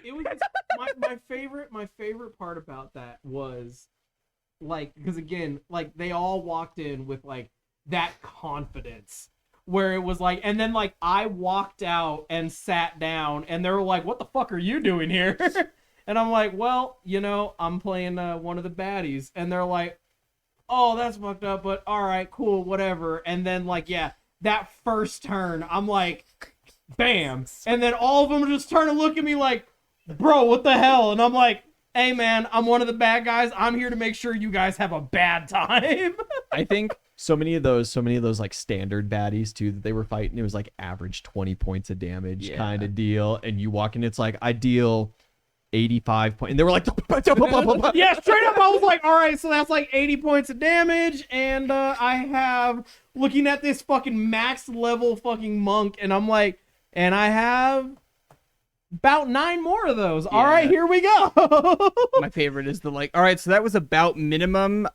It was my favorite part about that was like, because again, like they all walked in with like that confidence where it was like, and then like I walked out and sat down and they were like, what the fuck are you doing here? And I'm like, well, I'm playing one of the baddies. And they're like, oh, that's fucked up, but all right, cool, whatever. And then like, yeah, that first turn, I'm like, bam. And then all of them just turn and look at me like, bro, what the hell? And I'm like, hey man, I'm one of the bad guys. I'm here to make sure you guys have a bad time. I think so many of those like standard baddies too that they were fighting, it was like average 20 points of damage kind of deal. And you walk in, it's like I deal 85 points, and they were like, yeah, straight up. I was like, all right, so that's like 80 points of damage, and I have looking at this fucking max level fucking monk, and I'm like, and I have about 9 more of those. All right, here we go. My favorite is the like, all right, so that was about minimum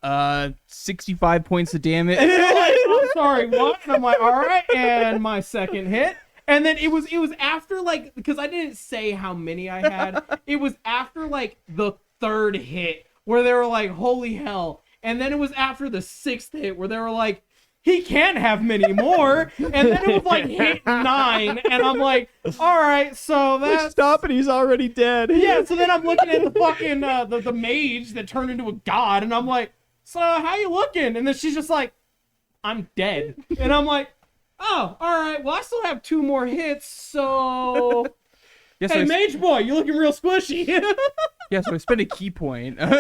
65 points of damage. Like, I'm sorry, what? And I'm like, all right, and my second hit. And then it was after like, because I didn't say how many I had. It was after like the 3rd hit where they were like, holy hell. And then it was after the 6th hit where they were like, he can't have many more. And then it was like hit 9. And I'm like, all right, so that's... Stop it, he's already dead. Yeah, so then I'm looking at the fucking, the mage that turned into a god. And I'm like, so how you looking? And then she's just like, I'm dead. And I'm like, oh, all right. Well, I still have 2 more hits, so... Yes, hey, mage boy, you're looking real squishy. Yeah, so I spent a key point. I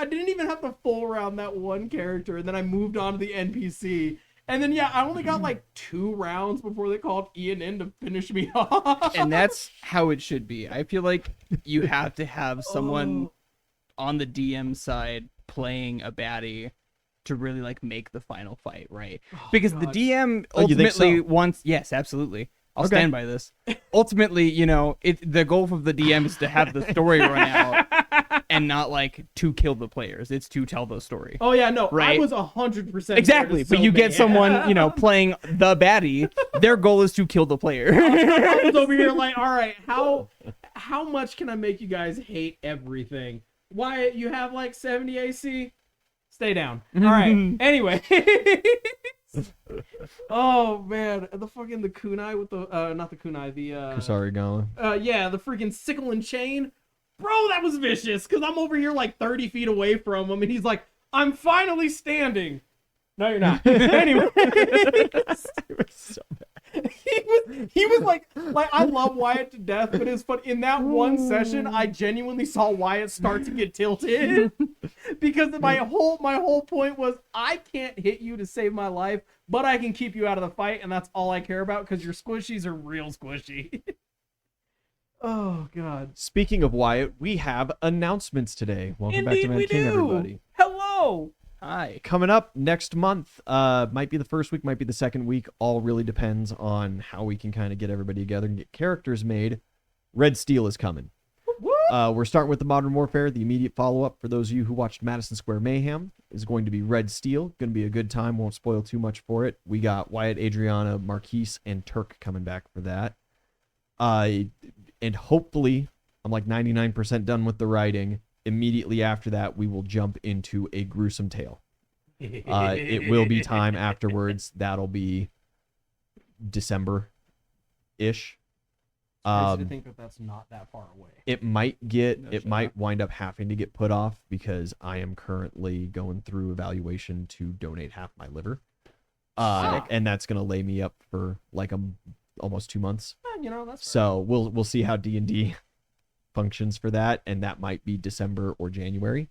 didn't even have to full round that one character, and then I moved on to the NPC. And then, yeah, I only got like 2 rounds before they called Ian in to finish me off. And that's how it should be. I feel like you have to have someone on the DM side playing a baddie to really like make the final fight, right? Because the DM ultimately wants, yes, absolutely. I'll stand by this. Ultimately, the goal of the DM is to have the story run out and not like to kill the players. It's to tell the story. Oh yeah, no, right? I was 100% exactly. But you get someone, playing the baddie. Their goal is to kill the player. I was over here like, all right, how much can I make you guys hate everything? Wyatt, you have like 70 AC. Stay down. All right. Anyway. Oh man, the kunai with the not the kunai, the Kusarigama. Yeah, the freaking sickle and chain. Bro, that was vicious because I'm over here like 30 feet away from him and he's like, I'm finally standing. No, you're not. Anyway. It was so bad. He was like I love Wyatt to death, but it's fun. In that one session, I genuinely saw Wyatt start to get tilted because my whole point was I can't hit you to save my life, but I can keep you out of the fight, and that's all I care about because your squishies are real squishy. Oh God! Speaking of Wyatt, we have announcements today. Welcome back to Man King, everybody. Hello. Hi. Coming up next month, might be the first week, might be the second week. All really depends on how we can kind of get everybody together and get characters made. Red Steel is coming. We're starting with the Modern Warfare. The immediate follow-up for those of you who watched Maddison Square Mayhem is going to be Red Steel. Going to be a good time. Won't spoil too much for it. We got Wyatt, Adriana, Marquise, and Turk coming back for that. And hopefully, I'm like 99% done with the writing. Immediately after that, we will jump into a gruesome tale. It will be time afterwards. That'll be December-ish. I think that's not that far away. It might wind up having to get put off because I am currently going through evaluation to donate half my liver. And that's gonna lay me up for like almost 2 months. That's so we'll see how D&D functions for that, and that might be December or January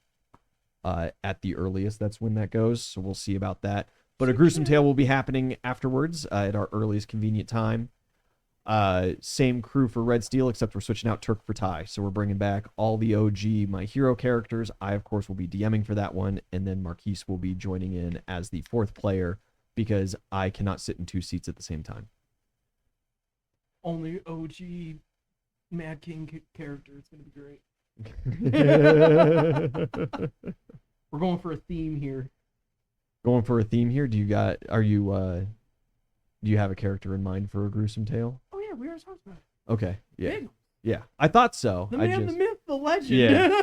at the earliest. That's when that goes, so we'll see about that. But a gruesome tale will be happening afterwards at our earliest convenient time. Same crew for Red Steel, except we're switching out Turk for Ty, so we're bringing back all the OG My Hero characters. I of course will be DMing for that one, and then Marquise will be joining in as the 4th player because I cannot sit in 2 seats at the same time. Only OG Mad King character. It's gonna be great. We're going for a theme here. Going for a theme here? Do you have a character in mind for a gruesome tale? Oh yeah, we already talked about it. Okay. Yeah. Big. Yeah. I thought so. The I man, just, the myth, the legend. Yeah.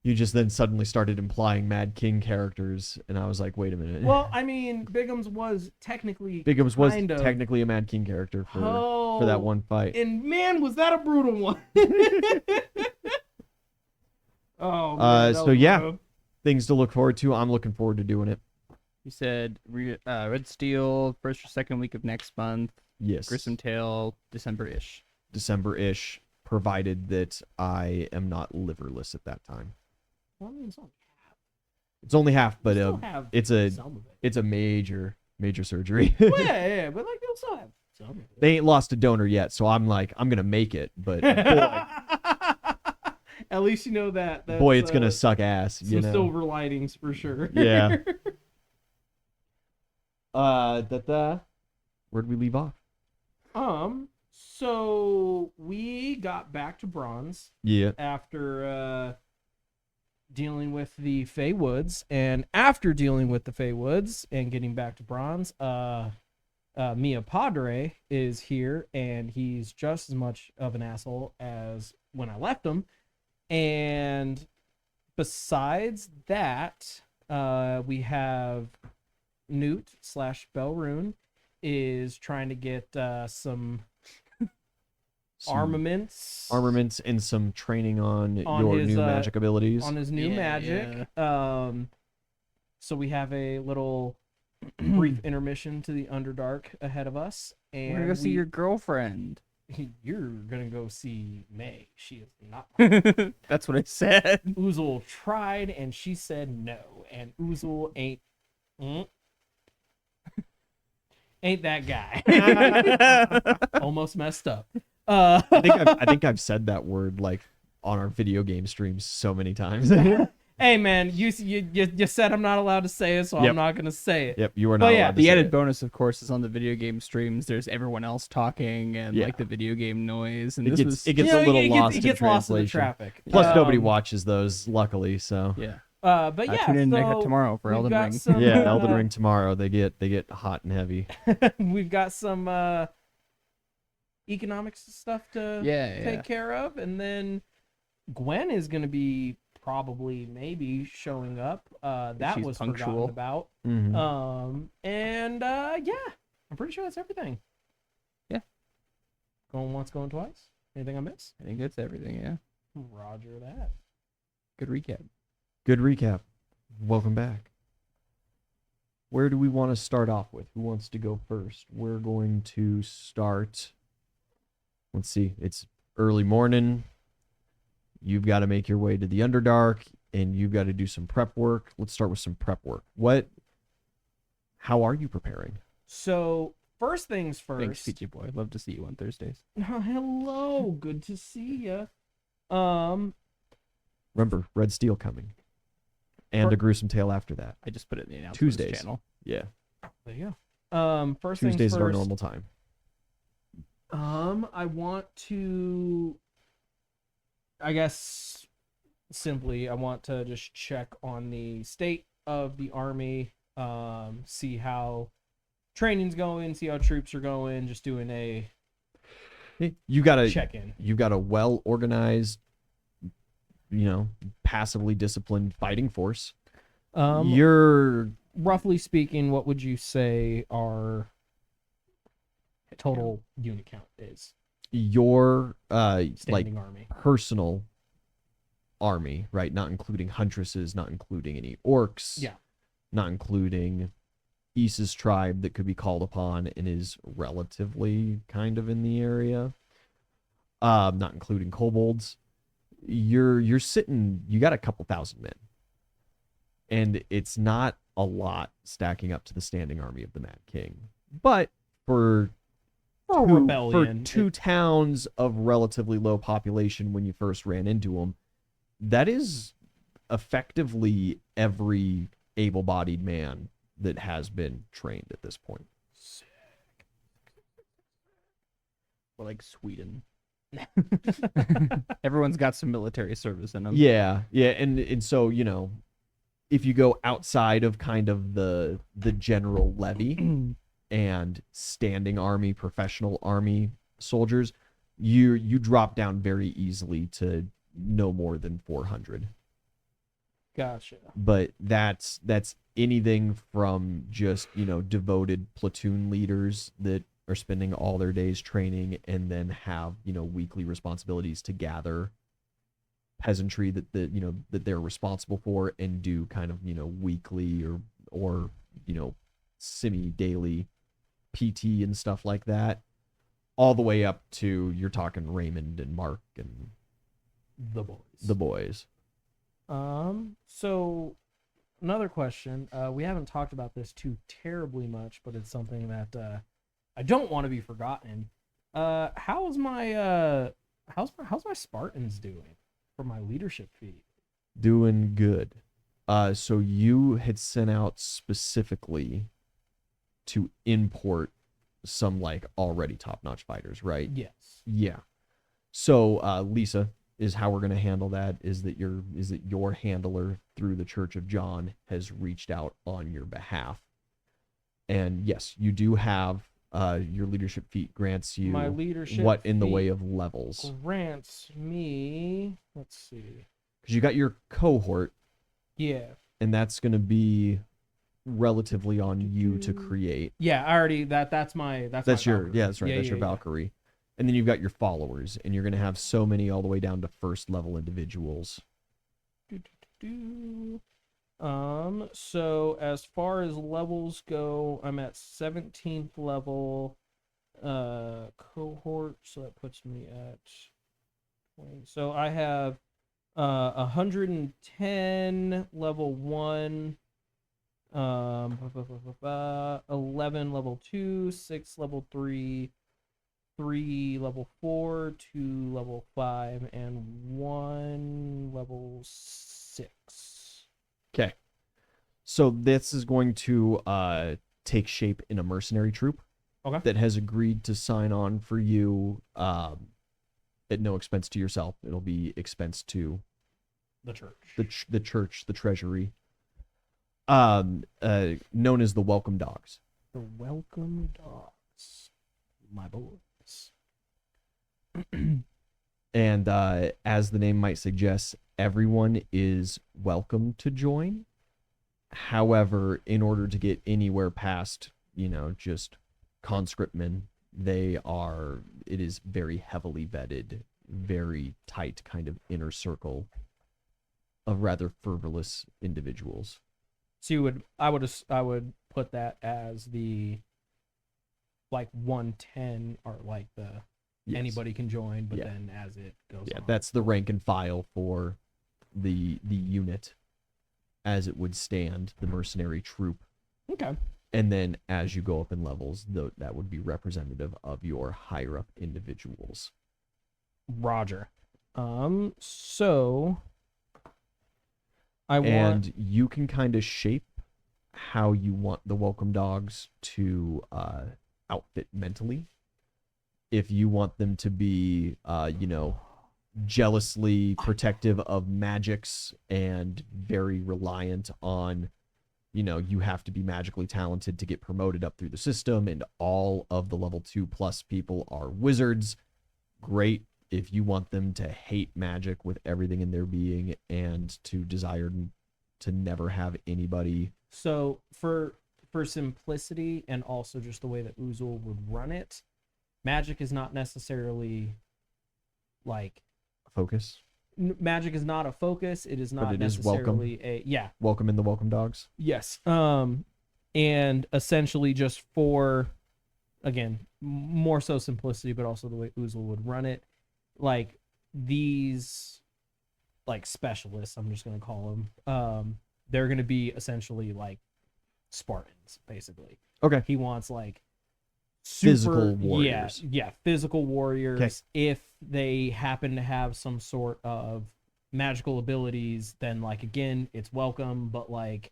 You just then suddenly started implying Mad King characters, and I was like, wait a minute. Well, I mean, Bigums was technically Bigums was kind of- technically a Mad King character for that one fight. And man, was that a brutal one. Oh, man, that so was yeah. rough. Things to look forward to. I'm looking forward to doing it. You said Red Steel, first or second week of next month. Yes. Grissom Tale, December-ish. December-ish, provided that I am not liverless at that time. Well, I mean, it's only half. It's only half, but You still have it's a some of it. it's a major surgery. Well, yeah, but like you'll still have some of it. They ain't lost a donor yet, so I'm like, I'm gonna make it, but boy, At least you know that. That's, boy, it's gonna suck ass. some You know? silver linings for sure. Yeah. Where'd we leave off? So we got back to bronze Yeah. after dealing with the Fey Woods, and after dealing with the Fey Woods and getting back to bronze, Mia Padre is here, and he's just as much of an asshole as when I left him. And besides that, we have Newt / Belrune is trying to get some armaments and some training on On your his, new magic abilities. on his new Yeah, magic. So we have a little brief intermission to the Underdark ahead of us, and We're gonna go see your girlfriend. you're gonna go see May. She is not. That's what I said. Uzul tried, and she said no, and Uzul ain't ain't that guy. Almost messed up. I think I've said that word like on our video game streams so many times. Hey man, you said I'm not allowed to say it, so Yep. I'm not gonna say it. Yep, you are But not yeah, allowed to The say added it. bonus, of course, is on the video game streams. There's everyone else talking and Yeah. like the video game noise, and It this gets was it gets You know, a little it lost it gets in lost in the translation. traffic. Plus, nobody Um, watches those, luckily. So yeah. But yeah, Tune in so tomorrow for we've Elden got Ring. some, yeah, Elden Ring tomorrow. They get hot and heavy. We've got some economics stuff to Yeah, take care of, and then Gwen is going to be probably maybe showing up. That she's was punctual. forgotten about. Mhm. And yeah, I'm pretty sure that's everything. Yeah. Going once, going twice. Anything I miss? I think that's everything. Yeah. Roger that. Good recap. Good recap. Welcome back. Where do we want to start off with? Who wants to go first? We're going to start. Let's see. It's early morning. You've got to make your way to the Underdark, and you've got to do some prep work. Let's start with some prep work. How are you preparing? So first things first. Thanks, PJ Boy. Love to see you on Thursdays. Hello, good to see ya. Remember, Red Steel coming. And For- a gruesome tale after that. I just put it in the announcements Tuesdays. channel. Yeah. There you go. First Tuesdays things at our first. normal time. I want to, I guess, simply, I want to just check on the state of the army, see how training's going, see how troops are going, just doing a You got to check-in. You've got a well organized, passively disciplined fighting force. You're Roughly speaking, what would you say our total unit count is? your Standing army. personal army, right? Not including huntresses, not including any orcs. Yeah. Not including Issa's tribe that could be called upon and is relatively kind of in the area. Not including kobolds. You're sitting, you got a couple thousand men. And it's not a lot stacking up to the standing army of the Mad King. But for rebellion, two towns of relatively low population when you first ran into them, that is effectively every able-bodied man that has been trained at this point. Or like Sweden. Everyone's got some military service in them. Yeah, and so, if you go outside of kind of the general levy, and standing army, professional army soldiers, you drop down very easily to no more than 400. Gotcha. But that's anything from just, devoted platoon leaders that are spending all their days training and then have, weekly responsibilities to gather peasantry that they're responsible for and do kind of, weekly or semi-daily PT and stuff like that, all the way up to you're talking Raymond and Mark and The boys. So another question. We haven't talked about this too terribly much, but it's something that I don't want to be forgotten. How's my Spartans doing for my leadership feat? Doing good. So you had sent out specifically to import some like already top-notch fighters, right? Yes. Yeah. So Lisa is how we're going to handle that. Is that your handler through the Church of John has reached out on your behalf, and yes, you do have your leadership feat grants you My leadership what in the feat way of levels? grants me. Let's see. Because you got your cohort, Yeah. and that's going to be relatively on you to create. Yeah. I already that's my That's my your Valkyrie. that's right. Yeah, That's your yeah, yeah. Valkyrie. And then you've got your followers, and you're going to have so many all the way down to first level individuals. So as far as levels go, I'm at 17th level cohort, so that puts me at 20. So I have 110 level 1, 11 level 2, 6 level 3, 3 level 4, 2 level 5, and 1 level 6. Okay. So this is going to take shape in a mercenary troop. Okay. That has agreed to sign on for you at no expense to yourself. It'll be expense to The church. the church, the treasury. Known as the Welcome Dogs. The welcome dogs. My boys. And as the name might suggest, everyone is welcome to join. However, in order to get anywhere past, just conscriptmen, it is very heavily vetted, very tight kind of inner circle of rather frivolous individuals. So I would put that as the like 110 or like the Yes. anybody can join, but Yeah. then as it goes Yeah, on. that's the rank and file for the unit as it would stand, the mercenary troop. Okay. And then as you go up in levels, that would be representative of your higher up individuals. Roger. So I want And you can kind of shape how you want the welcome dogs to outfit mentally. If you want them to be, jealously protective of magics and very reliant on, you have to be magically talented to get promoted up through the system, and all of the level 2+ people are wizards. Great. If you want them to hate magic with everything in their being and to desire to never have anybody. so for simplicity and also just the way that Uzul would run it, magic is not necessarily like Focus. magic is not a focus. It is not it is welcome. necessarily Welcome in the welcome dogs. yes. And essentially just for, again, more so simplicity, but also the way Uzul would run it, like these like specialists, I'm just gonna call them, they're gonna be essentially like Spartans, basically. Okay. He wants like Physical warriors. Yeah, physical warriors. Okay. If they happen to have some sort of magical abilities, then like again, it's welcome. But like,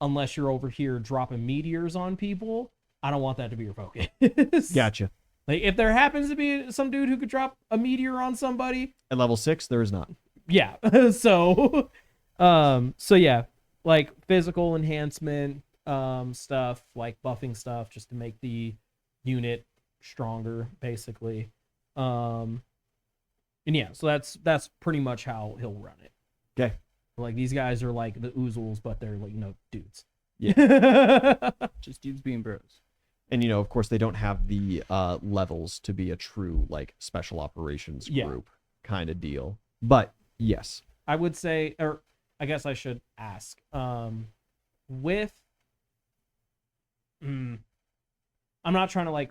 unless you're over here dropping meteors on people, I don't want that to be your focus. Gotcha. Like if there happens to be some dude who could drop a meteor on somebody, At level 6, there is not. yeah. So yeah, like physical enhancement, stuff, like buffing stuff, just to make the unit stronger, basically. And yeah, so that's pretty much how he'll run it. Okay. Like these guys are like the oozles, but they're like dudes. Yeah. Just dudes being bros. And of course, they don't have the levels to be a true like special operations group kind of deal. But yes, I would say, or I guess I should ask, with, I'm not trying to like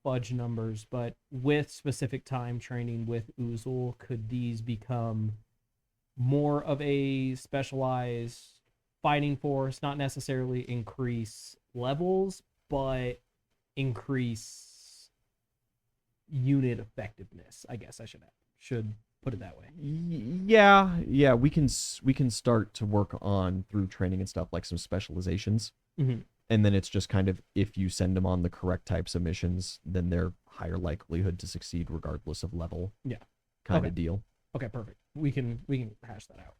fudge numbers, but with specific time training with Oozle, could these become more of a specialized fighting force? Not necessarily increase levels, but increase unit effectiveness. I guess I should put it that way. yeah, we can start to work on through training and stuff like some specializations. Mm-hmm. And then it's just kind of, if you send them on the correct types of missions, then they're higher likelihood to succeed regardless of level. Yeah. Kind of deal. Okay, perfect. We can hash that out.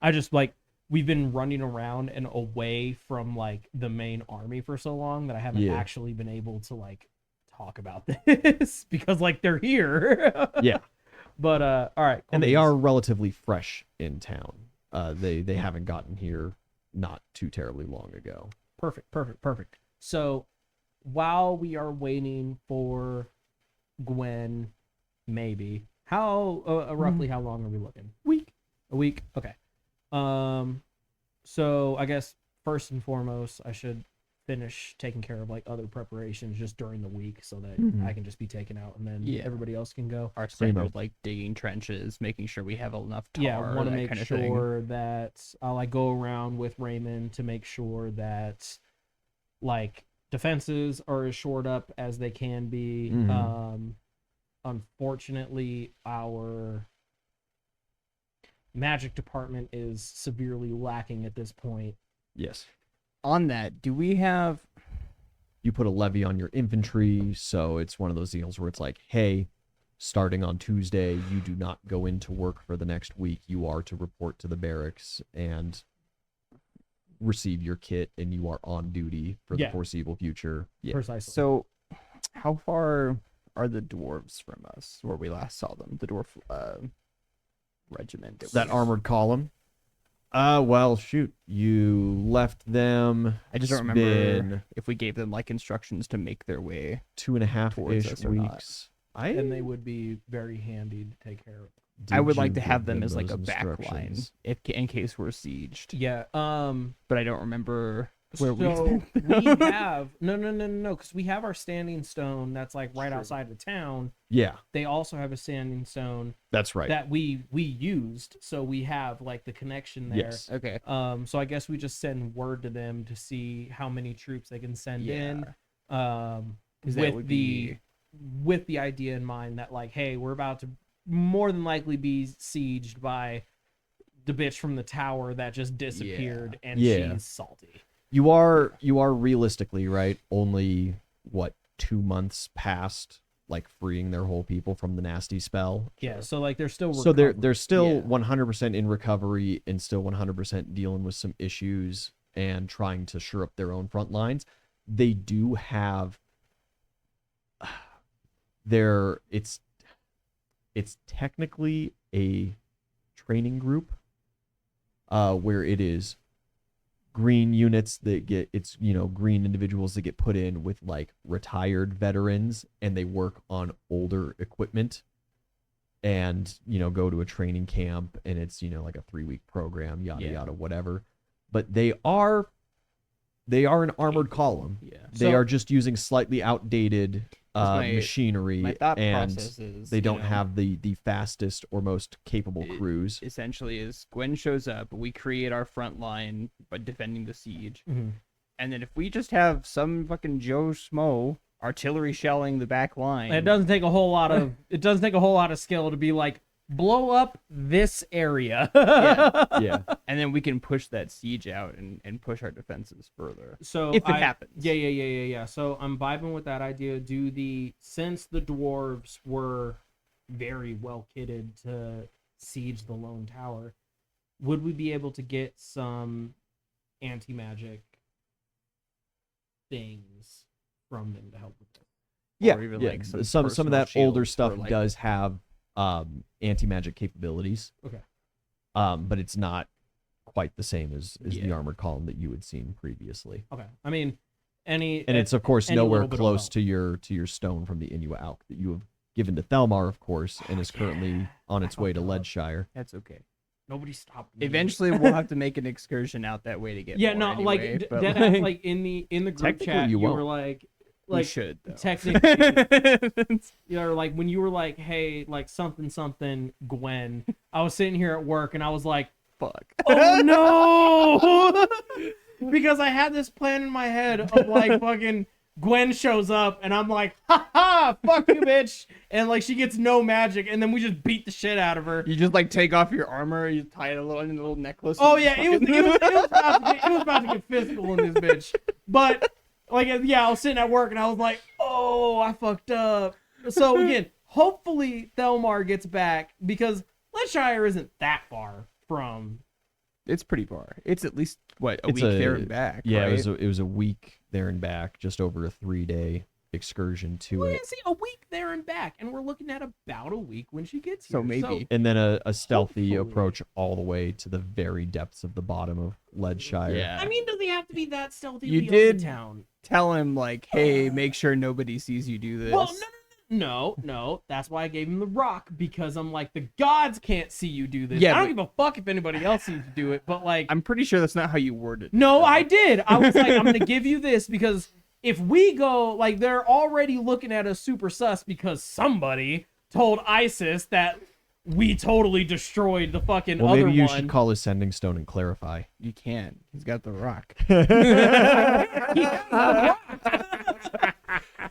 I just like, we've been running around and away from like the main army for so long that I haven't actually been able to like talk about this because like they're here. Yeah. But all right, cool. And they are relatively fresh in town. They haven't gotten here not too terribly long ago. Perfect. So while we are waiting for Gwen, maybe roughly how long are we looking? A week. Okay. So I guess first and foremost, I should finish taking care of like other preparations just during the week so that I can just be taken out and then everybody else can go. Our standard like digging trenches, making sure we have enough tar. Yeah, I want to make kind of sure that I'll like go around with Raymond to make sure that like defenses are as shored up as they can be. Unfortunately, our magic department is severely lacking at this point. Yes. On that, do we have... You put a levy on your infantry, so it's one of those deals where it's like, hey, starting on Tuesday, you do not go into work for the next week. You are to report to the barracks and receive your kit, and you are on duty for the foreseeable future. Yeah. Precisely. So, how far are the dwarves from us, where we last saw them? The dwarf regiment. That armored column? Well, shoot. You left them. I just don't remember if we gave them like instructions to make their way 2.5-ish weeks. And they would be very handy to take care of. I would like to have them as like a back line in case we're sieged. Yeah. But I don't remember where we have no, because we have our standing stone that's like right outside of town. Yeah. They also have a standing stone. That's right. That we used, so we have like the connection there. Yes. Okay. So I guess we just send word to them to see how many troops they can send in. With the idea in mind that like, hey, we're about to more than likely be sieged by the bitch from the tower that just disappeared and she's salty. You are realistically, right, only 2 months past like freeing their whole people from the nasty spell. Yeah, so like they're still so they're still 100% in recovery and still 100% dealing with some issues and trying to shore up their own front lines. They do have it's technically a training group where it is green units that get green individuals that get put in with like retired veterans, and they work on older equipment and go to a training camp, and it's like a 3-week program, yada whatever. But they are an armored column. They are just using slightly outdated machinery, and they don't have the fastest or most capable crews. Essentially, is Gwen shows up, we create our front line by defending the siege, and then if we just have some fucking Joe Schmo artillery shelling the back line, it doesn't take a whole lot of skill to be like, blow up this area. Yeah. And then we can push that siege out and push our defenses further. So if it happens. Yeah. So I'm vibing with that idea. Since the dwarves were very well kitted to siege the lone tower, would we be able to get some anti-magic things from them to help with it. Yeah, Or even, yeah. like, Some of that personal older shields stuff for, like- does have anti-magic capabilities. Okay. But it's not quite the same as the Yeah. armored column that you had seen previously. Okay. I mean, and It's of course any nowhere little bit of close help. to your stone from the Inua Alk that you have given to Thelmar, of course, and is currently on its way to fucked up. Leadshire. That's okay. nobody stopped me. Eventually, we'll have to make an excursion out that way to get. Yeah, more no, anyway, like but deadass, like in the group Technically, chat, you you were won't. like we should. Though. technically, you know, like when you were like, hey, like something, Gwen. I was sitting here at work and I was like, Fuck. oh no, because I had this plan in my head of like fucking Gwen shows up and I'm like, ha ha, fuck you, bitch, and like she gets no magic, and then we just beat the shit out of her. You just like take off your armor, you tie it in a little necklace. Oh and yeah, it was about to get physical in this bitch. But like, yeah, I was sitting at work and I was like, oh, I fucked up. So again, hopefully Thelmar gets back, because Leadshire isn't that far from. It's pretty far. It's at least what a It's week there and back. Yeah, right? it was a week there and back, just over a 3-day excursion to Well, it. yeah, see, a week there and back, and we're looking at about a week when she gets So here. maybe. And then a stealthy Hopefully. approach all the way to the very depths of the bottom of Leadshire. Yeah. I mean, does he have to be that stealthy? You to be did- on the town. Tell him like, hey, make sure nobody sees you do this. Well, no. That's why I gave him the rock, because I'm like, the gods can't see you do this. Yeah, I don't but- give a fuck if anybody else sees you do it, but like, I'm pretty sure that's not how you worded it. no, though. I did. I was like, I'm gonna give you this because if we go, like, they're already looking at us super sus because somebody told ISIS that we totally destroyed the fucking Well, other maybe you one. should call his sending stone and clarify. You can't. He's got the rock.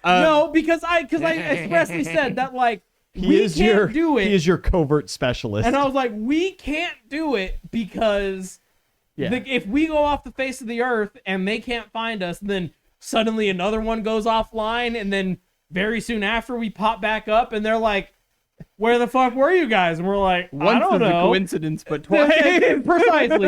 No, because I expressly said that, like, He we is can't your do it. He is your covert specialist. And I was like, we can't do it because Yeah. if we go off the face of the earth and they can't find us, then suddenly another one goes offline, and then very soon after we pop back up and they're like, where the fuck were you guys? And we're like, I Once don't is a know. coincidence, but twice.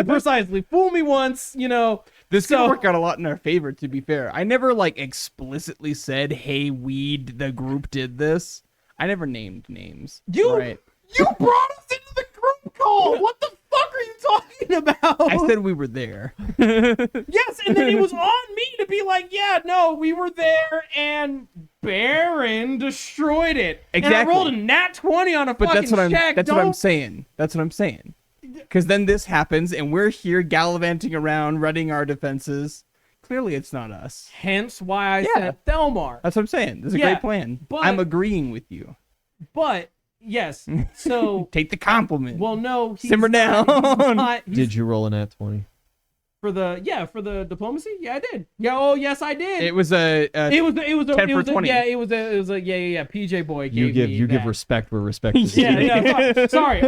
precisely. Fool me once, you know. This So- could work out a lot in our favor, to be fair. I never like explicitly said, "Hey, the group did this." I never named names. You right? you brought us into the group call. What the fuck are you talking about? I said we were there. yes, and then it was on me to be like, yeah, no, we were there, and Baron destroyed it. And I Exactly. rolled a nat 20 on a But fucking that's what I'm. check. That's what I'm Don't- saying. That's what I'm saying. Because then this happens, and we're here gallivanting around, running our defenses. Clearly, it's not us. Hence why I Yeah. said Thelmar. That's what I'm saying. This is a Yeah, great plan. but- I'm agreeing with you. But yes, so Take the compliment. well, no, he's Simmer not- down. he's not- he's- Did you roll a nat 20? for the diplomacy? Yeah, I did. Yeah, oh yes, I did. it was a. It was 10 for 20. Yeah. PJ boy gave me You give that. respect where respect is due. Yeah. Sorry.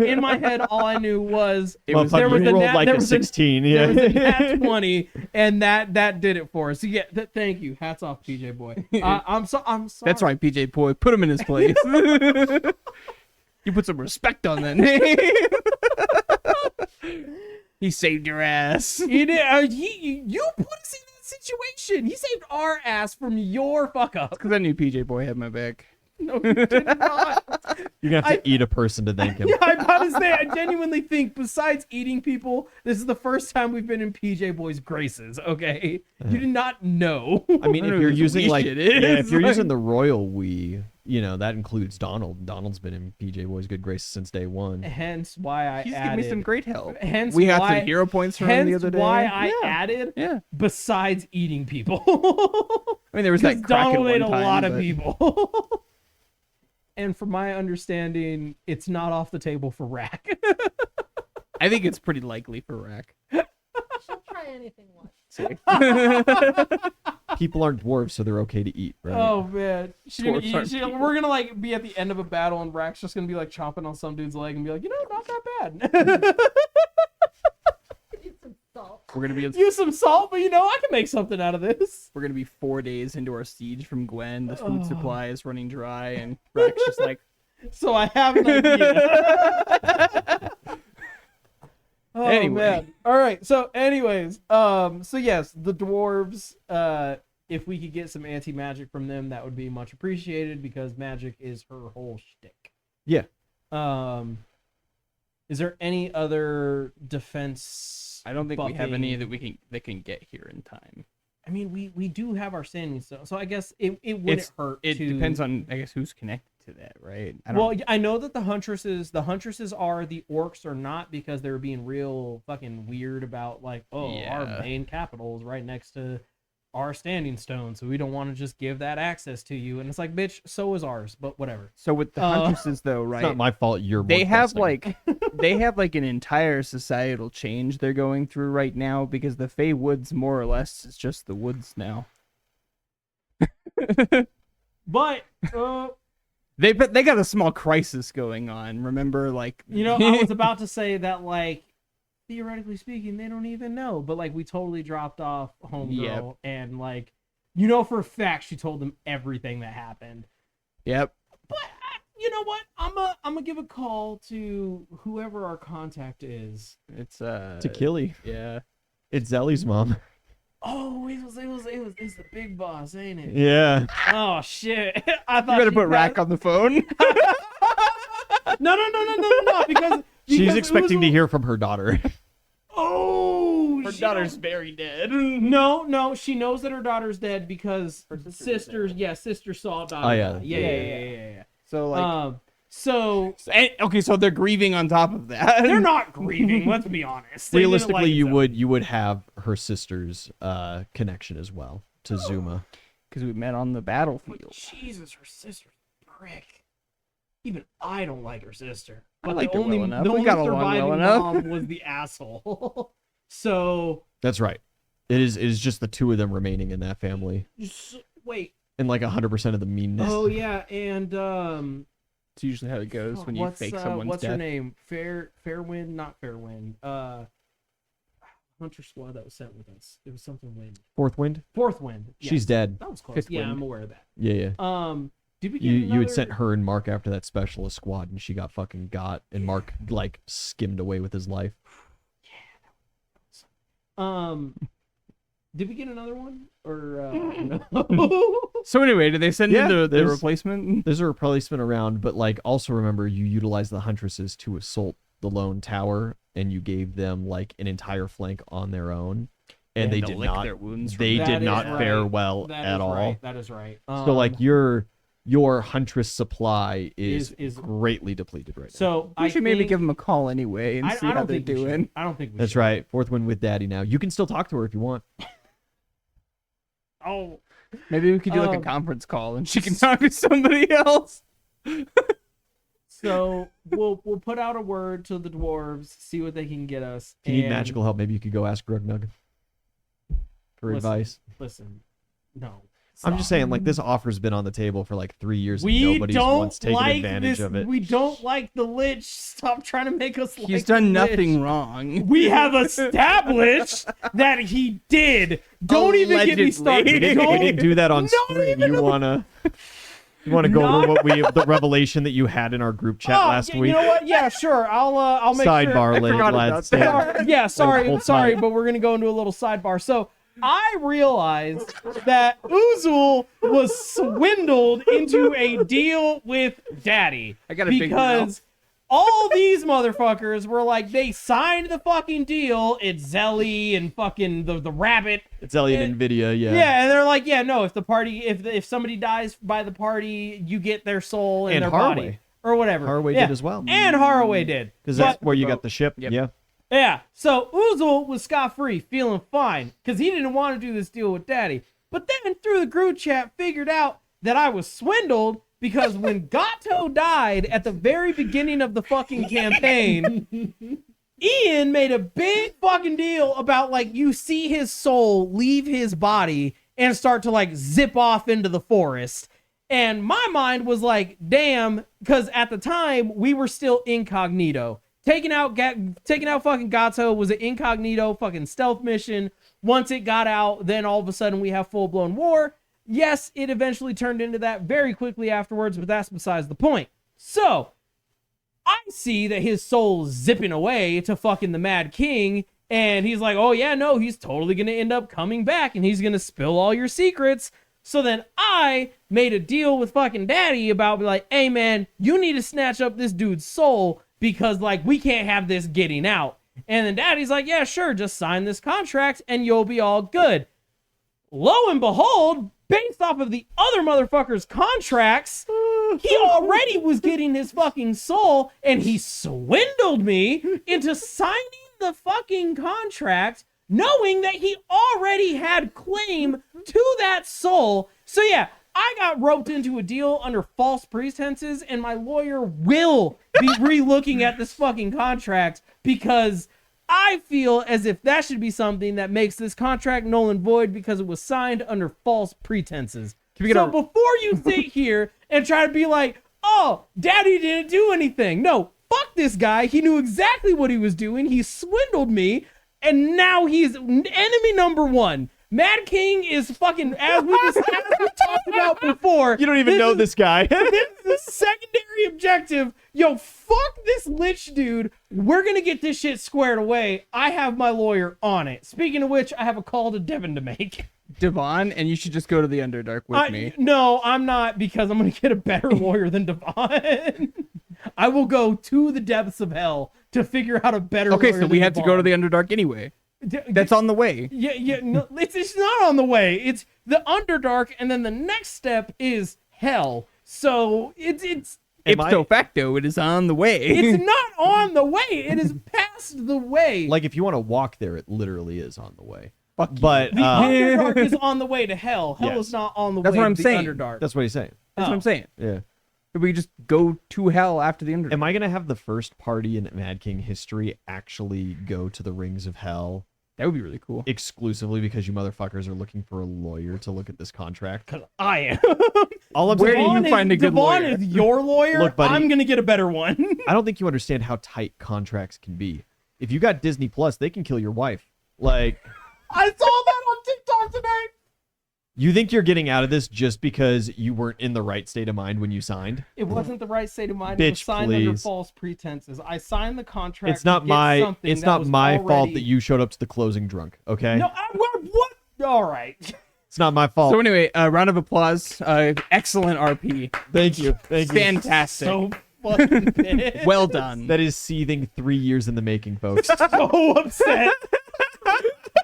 In my head, all I knew was It was- there was you a rolled nat, like there a was 16. there was a Yeah. nat 20, and that did it for us. So yeah, thank you. Hats off, PJ boy. I'm sorry. That's right, PJ Boy. Put him in his place. You put some respect on that name. He saved your ass. You did. You put us in that situation. He saved our ass from your fuck up. Because I knew PJ Boy had my back. No, you did not. You're going to have to eat a person to thank him. Yeah, I'm about to say, I genuinely think, besides eating people, this is the first time we've been in PJ Boy's graces, okay? You did not know. I mean, I if don't know you're who using we like, shit is. yeah, if you're Like- using the royal we, that includes Donald. Donald's been in PJ Boy's good graces since day one. Hence why I He's added. given me some great help. Hence we got why- some hero points from him Hence the other day. why I yeah. added, Yeah. besides eating people. I mean, there was Because that crack at Donald one ate a time, lot of but- people. And from my understanding, it's not off the table for Rack. I think it's pretty likely for Rack. She'll try anything once. People aren't dwarves, so they're okay to eat, right? Oh man, Dwarves aren't people. we're gonna like be at the end of a battle, and Rack's just gonna be like chomping on some dude's leg and be like, not that bad. Need some salt. We're gonna be Use some salt, but I can make something out of this. We're gonna be 4 days into our siege from Gwen. The food supply is running dry, and Rack's just like, So I have an idea. Anyway. Man. All right. So anyways, so yes, the dwarves if we could get some anti-magic from them, that would be much appreciated because magic is her whole shtick. Yeah. Is there any other defense? I don't think we have any buffing? that can get here in time. I mean, we do have our standing stone, so I guess it wouldn't hurt. It to... depends on, I guess, who's connected to that, right? Well, I know that the huntresses are, the orcs are not, because they were being real fucking weird about like, our main capital is right next to our standing stone, so we don't want to just give that access to you. And it's like, bitch, so is ours, but whatever. So with the huntresses, though, right? It's not my fault. They have like an entire societal change they're going through right now because the Fey Woods, more or less, is just the woods now. But they got a small crisis going on. Remember, like I was about to say that, like, theoretically speaking, they don't even know, but like we totally dropped off homegirl, and like for a fact she told them everything that happened. Yep. But you know what? I'm gonna give a call to whoever our contact is. It's to Killy. Yeah. It's Zelly's mom. Oh, it's the big boss, ain't it? Yeah. Oh shit! I thought You better put Rack on the phone. No, because She's expecting to hear from her daughter. Oh, Her daughter's very dead. No, she knows that her daughter's dead because sister saw daughter. Oh, yeah. Die. Yeah. So like, so okay, so they're grieving on top of that. they're not grieving. Let's be honest. They didn't Realistically, like you would have her sister's connection as well to Zuma. Because we met on the battlefield. But Jesus, her sister's a prick. Even I don't like her sister. I But liked the her only, well enough. the We only got along well surviving enough. mom was the asshole. So That's right. It is just the two of them remaining in that family, wait. and like 100% of the meanness. Oh yeah, and It's usually how it goes when you fake someone's what's death. her name? Fairwind, not Fairwind. Hunter squad that was sent with us. It was something wind. Fourth Wind. Fourth wind. Yes. She's dead. That was close. Fifth Yeah, wind. I'm aware of that. Yeah. Did we get You another... had sent her and Mark after that specialist squad, and she got fucking got, and Mark like skimmed away with his life. Did we get another one or no? So anyway, did they send Yeah, in the there's- replacement? There's a replacement around, but like also remember you utilized the huntresses to assault the lone tower, and you gave them like an entire flank on their own, and they to did lick not. their wounds. They That did is not right. fare well That at is all. right. That is right. So like your huntress supply is is- greatly depleted right now. so We I should maybe think- give them a call anyway and see I how don't they're think we should. doing. I don't think we That's should. right. Fourth Wind with Daddy now. You can still talk to her if you want. Oh, Maybe we could do like a Um, conference call and she can talk to somebody else. so we'll put out a word to the dwarves, see what they can get us. If you need and magical help, maybe you could go ask Grugnug for Listen. advice. Listen, no. I'm just saying, like, this offer's been on the table for like 3 years, and We nobody's don't once taken like advantage this. of it. We don't like the Lich. Stop trying to make us like He's done the Lich. nothing wrong. We have established that he did. Don't even get me Allegedly. started. We didn't do that on Don't stream. even- You wanna go Not- over the revelation that you had in our group chat last week? You know what? Yeah, sure. I'll make Sidebar, sure. forgot lads. about that. Yeah, sorry, Hold sorry, tight. but we're gonna go into a little sidebar. So I realized that Uzul was swindled into a deal with Daddy I got a big mouth. because all these motherfuckers were like, they signed the fucking deal. It's Zelly and fucking the rabbit. It's Elliot and Nvidia, yeah. Yeah, and they're like, yeah, no, if the party, if somebody dies by the party, you get their soul and And their Haraway. body or whatever. Haraway yeah. did as well. And Haraway did. Because But- that's where you got the ship. Yep. Yeah. yeah, so Uzul was scot-free, feeling fine, because he didn't want to do this deal with Daddy. But then, through the group chat, figured out that I was swindled, because when Gato died at the very beginning of the fucking campaign, Ian made a big fucking deal about, like, you see his soul leave his body and start to, like, zip off into the forest. And my mind was like, damn, because at the time, we were still incognito. Taking out fucking Gato was an incognito fucking stealth mission. Once it got out, then all of a sudden we have full-blown war. Yes, it eventually turned into that very quickly afterwards, but that's besides the point. So, I see that his soul's zipping away to fucking the Mad King, And he's like, oh yeah, no, he's totally gonna end up coming back and he's gonna spill all your secrets. So then I made a deal with fucking daddy about like, hey man, you need to snatch up this dude's soul because like we can't have this getting out. And then daddy's like, yeah, sure, just sign this contract and you'll be all good. Lo and behold, based off of the other motherfucker's contracts, he already was getting his fucking soul and he swindled me into signing the fucking contract knowing that he already had claim to that soul. So yeah, I got roped into a deal under false pretenses and my lawyer will be re-looking at this fucking contract because I feel as if that should be something that makes this contract null and void because it was signed under false pretenses. So before you sit here and try to be like, oh, daddy didn't do anything. No, fuck this guy. He knew exactly what he was doing. He swindled me. And now he's enemy number one. Mad King is fucking, as we talked about before. You don't even know this guy. This is the secondary objective. Yo, fuck this lich dude. We're going to get this shit squared away. I have my lawyer on it. Speaking of which, I have a call to Devin to make. Devon, and you should just go to the Underdark with me. No, I'm not, because I'm going to get a better lawyer than Devon. I will go to the depths of hell to figure out a better lawyer. Okay, so we have to go to the Underdark anyway. That's on the way. Yeah, no, it's not on the way. It's the Underdark, and then the next step is hell. So it's ipso facto, it is on the way. It's not on the way. It is past the way. Like, if you want to walk there, it literally is on the way. Fuck you. But the Underdark is on the way to hell. Hell Yes. is not on the That's way what I'm to saying. the Underdark. that's what he's saying. That's what I'm saying. Yeah. We just go to hell after the Underdark. Am I going to have the first party in Mad King history actually go to the Rings of Hell That would be really cool. exclusively because you motherfuckers are looking for a lawyer to look at this contract? Because I am. All I'm Where do saying, you find a good Devon lawyer? is your lawyer. Look, buddy. I'm going to get a better one. I don't think you understand how tight contracts can be. If you got Disney Plus, they can kill your wife. Like, I saw that on TikTok today. you think you're getting out of this just because you weren't in the right state of mind when you signed? It wasn't the right state of mind. It was Bitch, signed under please. false pretenses. I signed the contract. It's not to get my something it's that not was my fault already- that you showed up to the closing drunk, okay? No, what? All right. It's not my fault. So anyway, round of applause. Excellent RP. Thank you. Thank you. Fantastic. So fucking pissed. Well done. That is seething 3 years in the making, folks. So upset.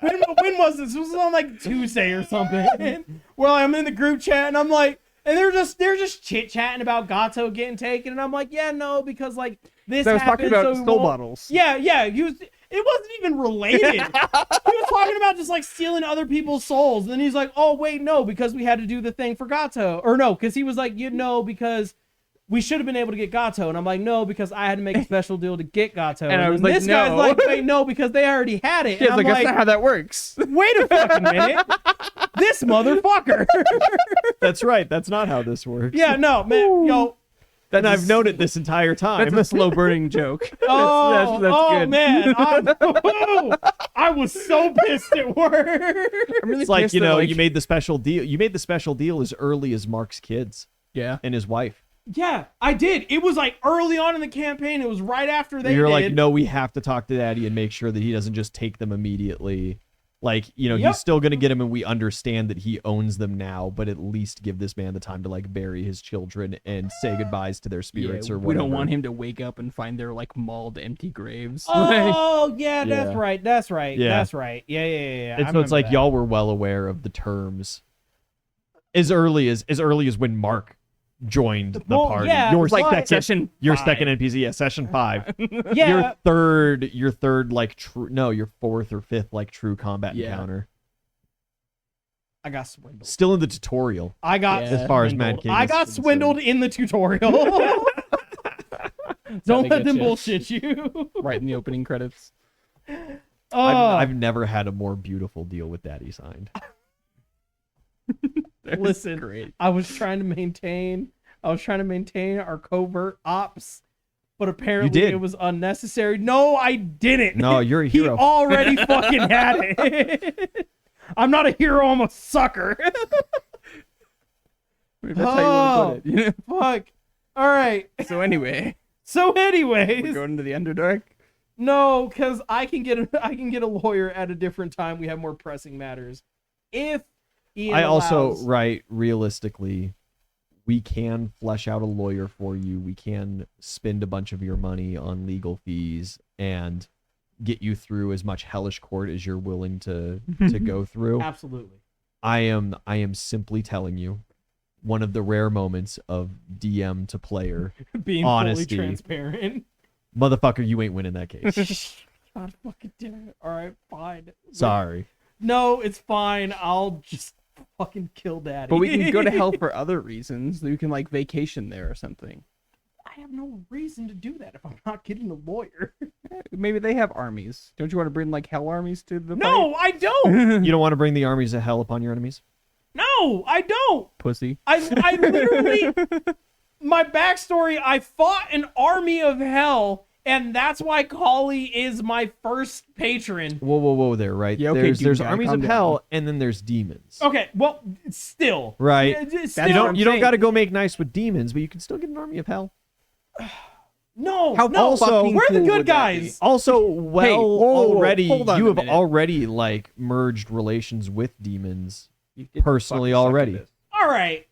When was this? This was on like Tuesday or something. Well, I'm in the group chat and I'm like, and they're just chit chatting about Gato getting taken, and I'm like, yeah, no, because like this. So I was happened, talking about so we soul won't- bottles. Yeah. It wasn't even related. He was talking about just like stealing other people's souls, and then he's like, oh wait, no, because we had to do the thing for Gato, or no, because he was like, you know, because we should have been able to get Gato, and I'm like, no, because I had to make a special deal to get Gato, And I was then like, this guy's no. like, wait, no, because they already had it. Yeah, And I'm that's not how that works. wait a fucking minute, this motherfucker. That's right. That's not how this works. Yeah, no, man, yo. And I've known it this entire time. That's a slow burning joke. Oh, that's oh good. man, I was so pissed at work. I'm really It's like, pissed you that, know, you made the special deal. You made the special deal as early as Mark's kids yeah. and his wife. Yeah, I did. It was like early on in the campaign. It was right after they You're did. like, no, we have to talk to Daddy and make sure that he doesn't just take them immediately. Like, you know, Yep. he's still going to get him, and we understand that he owns them now, but at least give this man the time to, like, bury his children and say goodbyes to their spirits Yeah, or we whatever. don't want him to wake up and find their like mauled, empty graves. Oh, yeah, that's Yeah. right. That's right. Yeah. That's right. Yeah. And I so it's like remember y'all were well aware of the terms as early as when Mark joined the Well, party. yeah, Your it's like second, session your 5. second NPC, yeah, session 5. that. Yeah. Your third like true, no, your fourth or fifth like true combat Yeah. encounter. I got swindled. Still in the tutorial. I got Yeah. As far as swindled. Mad King I is got concerned. swindled in the tutorial. Don't they let get them you. bullshit you. Right in the opening credits. Oh, I've never had a more beautiful deal with Daddy signed. listen. Great. I was trying to maintain our covert ops, but apparently did. it was unnecessary. No, I didn't. No, you're a He hero. already fucking had it. I'm not a hero, I'm a sucker. If that's how you want to put it. Fuck. All right. So anyway, So we're anyways, going to the Underdark. No, because I can get a lawyer at a different time. We have more pressing matters. If Ian I also, allows- right, realistically, we can flesh out a lawyer for you. We can spend a bunch of your money on legal fees and get you through as much hellish court as you're willing to go through. absolutely. I am simply telling you, one of the rare moments of DM to player, Being honesty. fully transparent. motherfucker, you ain't winning that case. God fucking damn it. All right, fine. Sorry. No, it's fine. I'll just fucking kill daddy. But we can go to hell for other reasons. We can like vacation there or something. I have no reason to do that if I'm not getting a lawyer. Maybe they have armies. Don't you want to bring like hell armies to the No, I don't. You don't want to bring the armies of hell upon your enemies? No, I don't. pussy? I literally, my backstory, I fought an army of hell, and that's why Kali is my first patron. Whoa there, right? Yeah, okay, there's dude, there's guy, armies calm of down. hell, and then there's demons. Okay, well, still. Right. Still, You what I'm don't you don't saying. got to go make nice with demons, but you can still get an army of hell. No, How no, fucking we're the cool good would that be? guys. Also, well, whoa, already hold on you a have minute. already like merged relations with demons. You did Personally fucking suck at already. this. All right.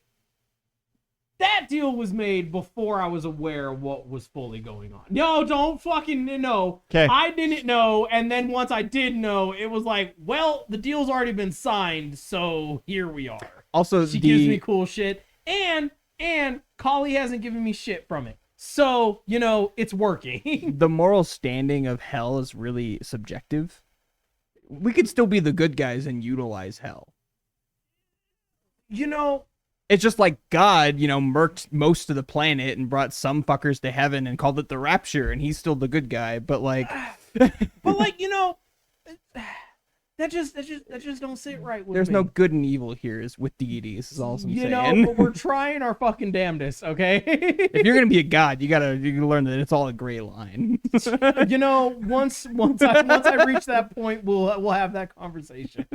That deal was made before I was aware of what was fully going on. No, don't fucking know. 'Kay. I didn't know, and then once I did know, it was like, well, the deal's already been signed, so here we are. Also, She gives me cool shit, and Kali hasn't given me shit from it. So, it's working. the moral standing of hell is really subjective. We could still be the good guys and utilize hell. It's just like God, murked most of the planet and brought some fuckers to heaven and called it the rapture, and he's still the good guy. But like, but like, that just don't sit right with there's me. no good and evil here is with deities. Is all I'm saying. But we're trying our fucking damnedest, okay? If you're gonna be a god, you gotta learn that it's all a gray line. Once I reach that point, we'll have that conversation.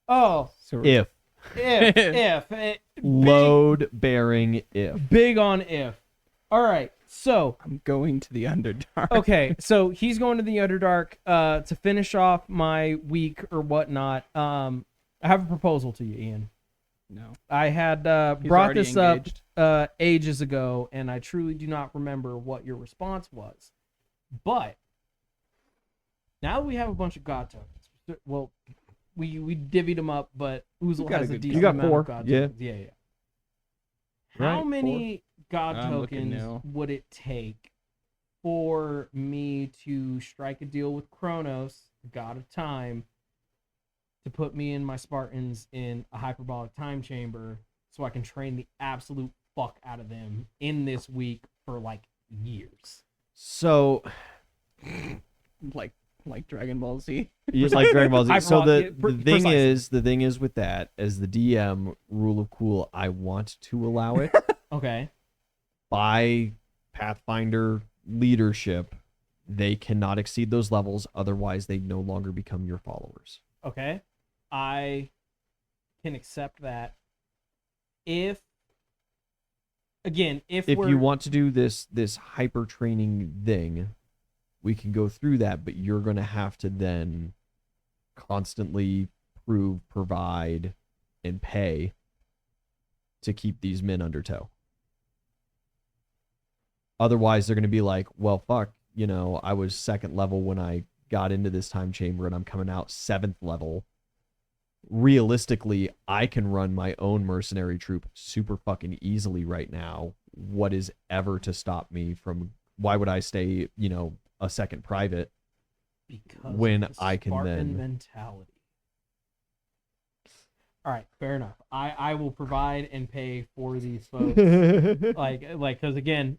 Oh, If if load bearing if. big on if. All right, so I'm going to the Underdark. okay, so he's going to the Underdark to finish off my week or whatnot. I have a proposal to you, Ian. No. I had He's brought already this engaged. up ages ago, and I truly do not remember what your response was. But now we have a bunch of god tokens. Well, we divvied them up, but Oozle got has a a good decent You got amount 4, of god yeah. tokens. Yeah. How Right, many god I'm looking tokens now. would it take for me to strike a deal with Kronos, the god of time, to put me and my Spartans in a hyperbolic time chamber so I can train the absolute fuck out of them in this week for like years? So Like Dragon Ball Z. you like Dragon Ball Z. So Hyperlock, the thing is with that, as the DM rule of cool, I want to allow it Okay. by Pathfinder leadership. They cannot exceed those levels, otherwise they no longer become your followers. Okay. I can accept that if If we're, you want to do this hyper training thing, we can go through that, but you're going to have to then constantly provide, and pay to keep these men under tow. Otherwise, they're going to be like, well, fuck, I was 2nd level when I got into this time chamber and I'm coming out 7th level. Realistically, I can run my own mercenary troop super fucking easily right now. What is ever to stop me from, why would I stay, a 2nd private because when of the I can Spartan then- mentality. All right, fair enough. I will provide and pay for these folks. Because again,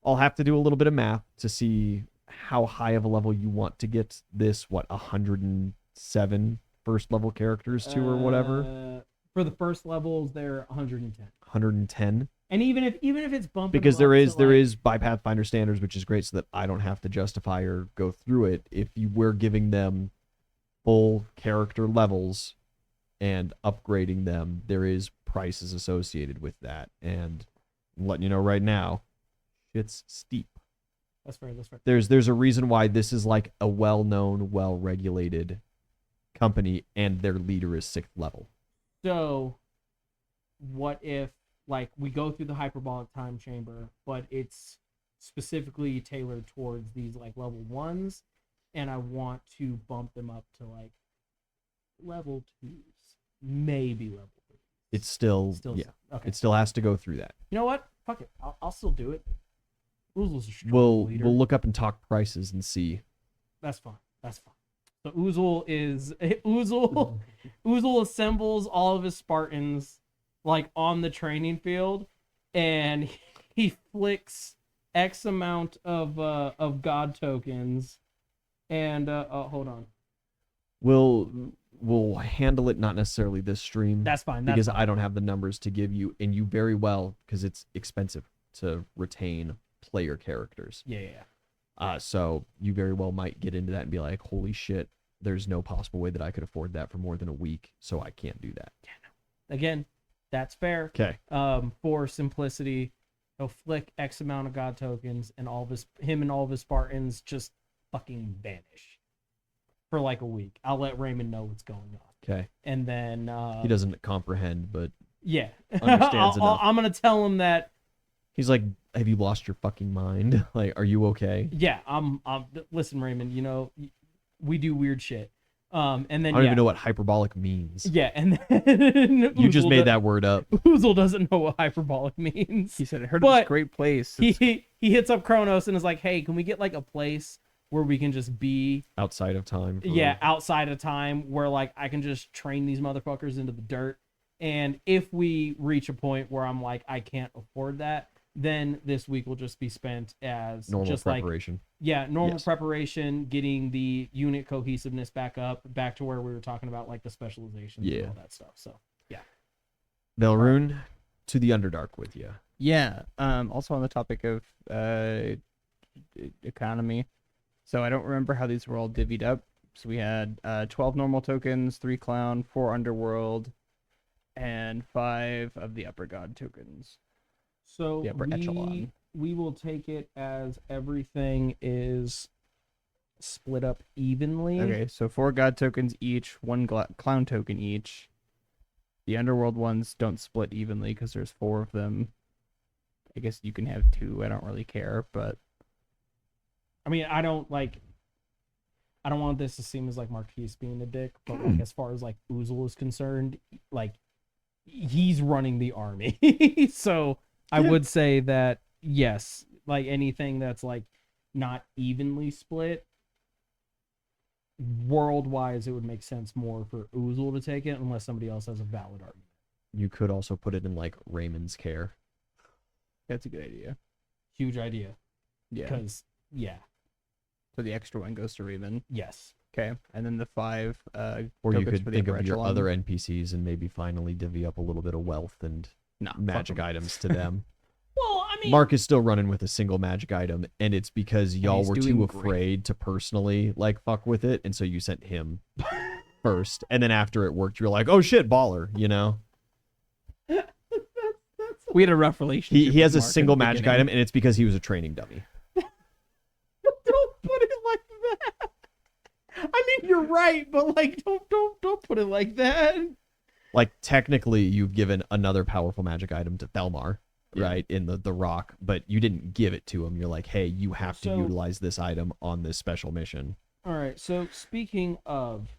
I'll have to do a little bit of math to see how high of a level you want to get this, 107 first level characters to or whatever. For the first levels, they're 110. 110. And even if it's bumping Because them there up to, is by Pathfinder standards, which is great so that I don't have to justify or go through it. If you were giving them full character levels and upgrading them, there is prices associated with that. And I'm letting you know right now, it's steep. That's fair. That's fair. There's a reason why this is like a well-known, well-regulated company, and their leader is 6th level. So, what if like we go through the hyperbolic time chamber, but it's specifically tailored towards these like level 1s, and I want to bump them up to like level 2s, maybe level 3s. It's still yeah. Okay. It still has to go through that. You know what? Fuck it. I'll still do it. Oozle's a strong We'll leader. look up and talk prices and see. That's fine. That's fine. So Oozle assembles all of his Spartans like on the training field, and he flicks X amount of god tokens, and hold on. We'll handle it, not necessarily this stream. That's fine. Because I don't have the numbers to give you, and you very well, because it's expensive to retain player characters. Yeah. So you very well might get into that and be like, holy shit, there's no possible way that I could afford that for more than a week, so I can't do that. Again, that's fair. Okay. For simplicity, he'll flick X amount of god tokens, and him and all of his Spartans just fucking vanish for like a week. I'll let Raymond know what's going on. Okay. And then He doesn't comprehend, but yeah, understands enough. I'm gonna tell him that. He's like, have you lost your fucking mind? Like, are you okay? Yeah, listen, Raymond, you know, we do weird shit. And then I don't even know what hyperbolic means. Yeah, and then You just made that word up. Oozle doesn't know what hyperbolic means. He said, I heard of this great place. He hits up Kronos and is like, hey, can we get like a place where we can just be Outside of time. outside of time, where like I can just train these motherfuckers into the dirt. And if we reach a point where I'm like, I can't afford that, then this week will just be spent as normal just preparation. normal preparation, getting the unit cohesiveness back to where we were talking about like the specializations and all that stuff. So yeah. Belrune, to the Underdark with you. Yeah. Also on the topic of economy. So I don't remember how these were all divvied up. So we had 12 normal tokens, 3 clown, 4 underworld, and 5 of the upper god tokens. So the upper echelon. We will take it as everything is split up evenly. Okay, so 4 god tokens each, 1 clown token each. The underworld ones don't split evenly because there's 4 of them. I guess you can have 2. I don't really care, but I mean, I don't want this to seem as like Marquise being a dick, but like as far as like Oozle is concerned, like he's running the army. So I would say that yes, like anything that's like not evenly split, world-wise, it would make sense more for Oozle to take it unless somebody else has a valid argument. You could also put it in like Raymond's care. that's a good idea. Huge idea. Yeah. Because So the extra one goes to Raymond. yes. Okay, and then the 5 Or you tokens could for the think upper of your echelon. other NPCs and maybe finally divvy up a little bit of wealth and No, fuck magic 'em. items to them. Well, I mean, Mark is still running with a single magic item, and it's because y'all he's were doing too great. afraid to personally like fuck with it, and so you sent him first, and then after it worked, you're like, oh shit, baller, you know. We had a rough relationship. He has a with Mark in single the magic beginning. item, and it's because he was a training dummy. don't put it like that. I mean, you're right, but like, don't put it like that. Like technically, you've given another powerful magic item to Thelmar, Yeah. right, in the rock, but you didn't give it to him. You're like, hey, you have to So- utilize this item on this special mission. All right. So speaking of,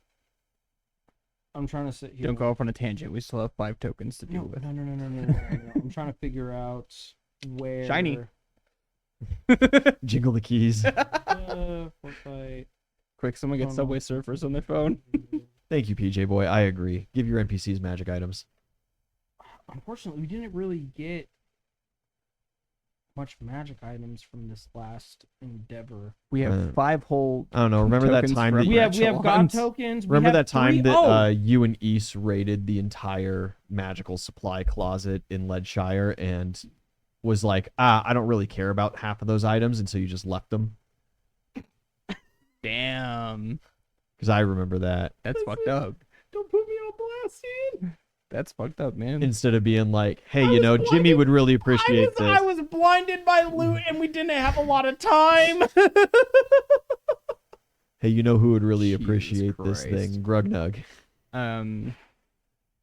I'm trying to sit here. Don't go off on a tangent. We still have 5 tokens to deal No, with. no. I'm trying to figure out where. Shiny. Jingle the keys. Foresight. Quick, someone get Oh, no. Subway Surfers on their phone. Thank you, PJ boy. I agree. Give your NPCs magic items. Unfortunately, we didn't really get much magic items from this last endeavor. We have 5 whole. I don't know. Remember that Tokens time for that We upper have god echelons. tokens. Remember that time that Oh, you and East raided the entire magical supply closet in Leadshire and was like, I don't really care about half of those items, and so you just left them? Damn. Because I remember that. That's fucked up. don't put me on blast, dude. That's fucked up, man. Instead of being like, hey, you know, Jimmy would really appreciate this. I was blinded by loot and we didn't have a lot of time. Hey, you know who would really Jesus appreciate this Christ. thing? Grugnug.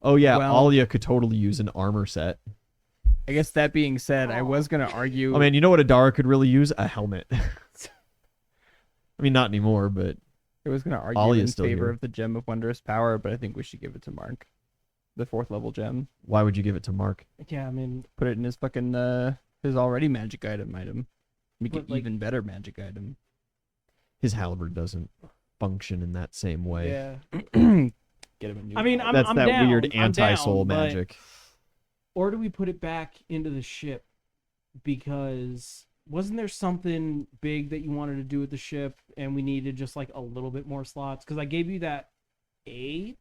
Oh yeah, well- Alia could totally use an armor set. I guess that being said, I was gonna argue. Oh man, you know what Adara could really use? A helmet. I mean, not anymore, but I was gonna argue Alia's in still favor here. of the Gem of Wondrous Power, but I think we should give it to Mark, the 4th level gem. why would you give it to Mark? Yeah, I mean, Put it in his fucking his already magic item. Make But, it like- even better magic item. His halberd doesn't function in that same way. yeah. Get him a new. I mean, one. That's I'm that down, weird I'm down, anti-soul but- magic. Or do we put it back into the ship? Because wasn't there something big that you wanted to do with the ship and we needed just like a little bit more slots? Because I gave you that 8th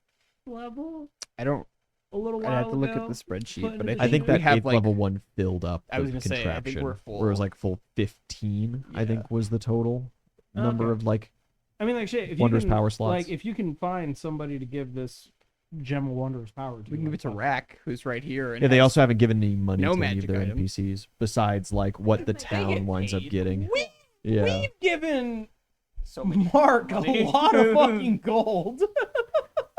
level I don't. a little while I'd have to look ago. at the spreadsheet, put but in I I think we that have 8th like level one filled up I was the gonna say, I think contraption. we're Where it was full. like full 15, I Yeah. think was the total number Okay. of like I mean, like shit. If Wondrous you can, power slots. Like, if you can find somebody to give this gem of wondrous power to, we can give it to like, Rack, who's right here. And yeah, they has- also haven't given any money no to any of magic their item. NPCs besides like what the They town get winds up paid. getting. We- Yeah. We've given so many Mark a money. lot of fucking gold.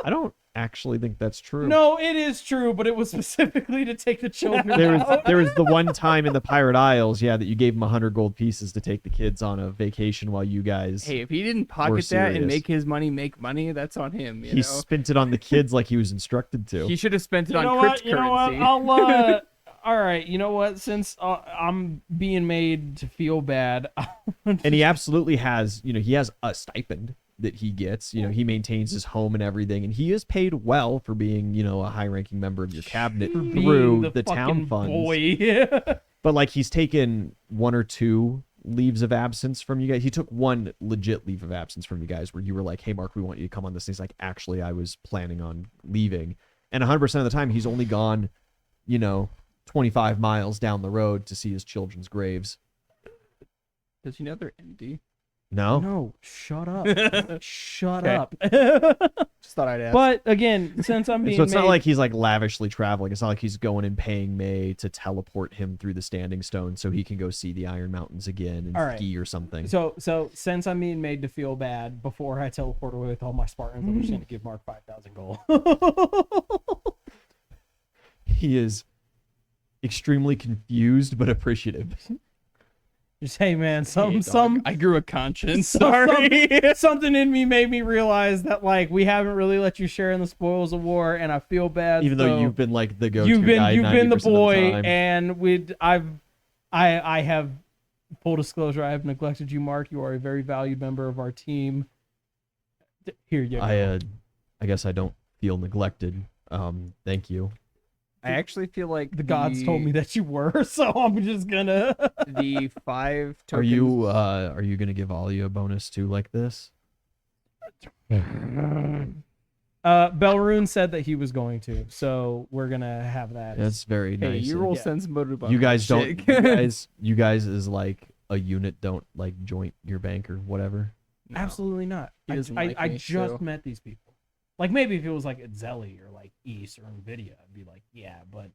I don't actually think that's true. No, it is true, but it was specifically to take the children There out. was the one time in the Pirate Isles, yeah, that you gave him 100 gold pieces to take the kids on a vacation while you guys. Hey, if he didn't pocket We're that serious. and make his money make money, that's on him. You He know? spent it on the kids like he was instructed to. He should have spent it You on know cryptocurrency. what? You know what? All right. You know what? Since I'm being made to feel bad, And he absolutely has, he has a stipend that he gets. He maintains his home and everything, and he is paid well for being, a high-ranking member of your cabinet through the town fucking funds. boy. But like he's taken 1 or 2 leaves of absence from you guys. He took 1 legit leave of absence from you guys where you were like, "Hey Mark, we want you to come on this." And he's like, "Actually, I was planning on leaving." And 100% of the time he's only gone, 25 miles down the road to see his children's graves. Does he know they're empty? No? No, shut up. Shut Okay. up. Just thought I'd ask. But again, since I'm being So it's not made- like he's like lavishly traveling. It's not like he's going and paying May to teleport him through the Standing Stone so he can go see the Iron Mountains again and All right. ski or something. So since I'm being made to feel bad before I teleport away with all my Spartans, I'm just gonna give Mark 5,000 gold. He is extremely confused but appreciative. Just hey man, Hey, dog, I grew a conscience. some- Sorry. something in me made me realize that like we haven't really let you share in the spoils of war, and I feel bad. Even though so you've been like the go-to you've guy been the 90% of boy, time. and I have full disclosure. I have neglected you, Mark. You are a very valued member of our team. Here you go. I guess I don't feel neglected. Thank you. I actually feel like The gods told me that you were, so I'm just gonna. the 5 tokens. Are you gonna give Ollie a bonus too like this? Belrune said that he was going to, so we're gonna have that. That's very Hey, nice. you of roll Yeah. sense motive on You that guys don't. shit. You guys is like a unit. Don't like joint your bank or whatever. No. Absolutely not. He doesn't I like me, just so- met these people. Like maybe if it was like at Zelly or like East or Nvidia, I'd be like, yeah, but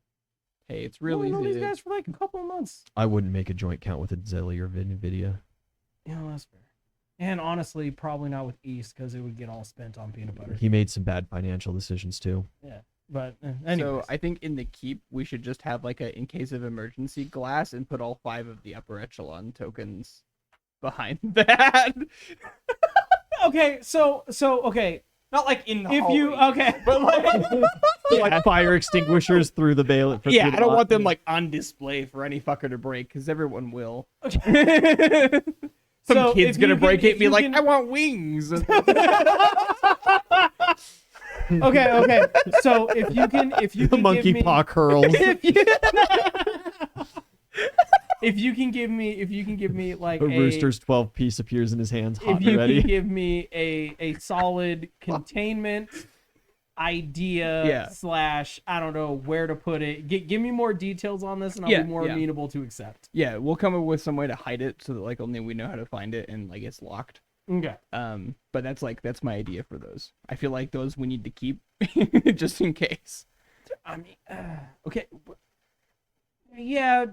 Hey, it's really real known easy. these guys for like a couple of months. I wouldn't make a joint count with a Zelly or Nvidia. Yeah, that's fair. And honestly, probably not with East because it would get all spent on peanut butter. He made some bad financial decisions too. But anyway, So I think in the keep we should just have like a in case of emergency glass and put all 5 of the upper echelon tokens behind that. okay, so okay, Not like in the if you hallway, okay, but like Like fire extinguishers through the bail. yeah, I don't want them like on display for any fucker to break because everyone will. Some So kid's if gonna you break can- it and be if you like, can- I want wings. okay. So if you can The give monkey me, paw curls. if you can give me like A rooster's 12-piece appears in his hands, hot if and you ready. can give me a solid containment idea Yeah. slash I don't know where to put it. Give me more details on this, and I'll Yeah, be more yeah. amenable to accept. Yeah, we'll come up with some way to hide it so that like only we know how to find it and like it's locked. Okay. But that's my idea for those. I feel like those we need to keep just in case. I mean, okay. Yeah.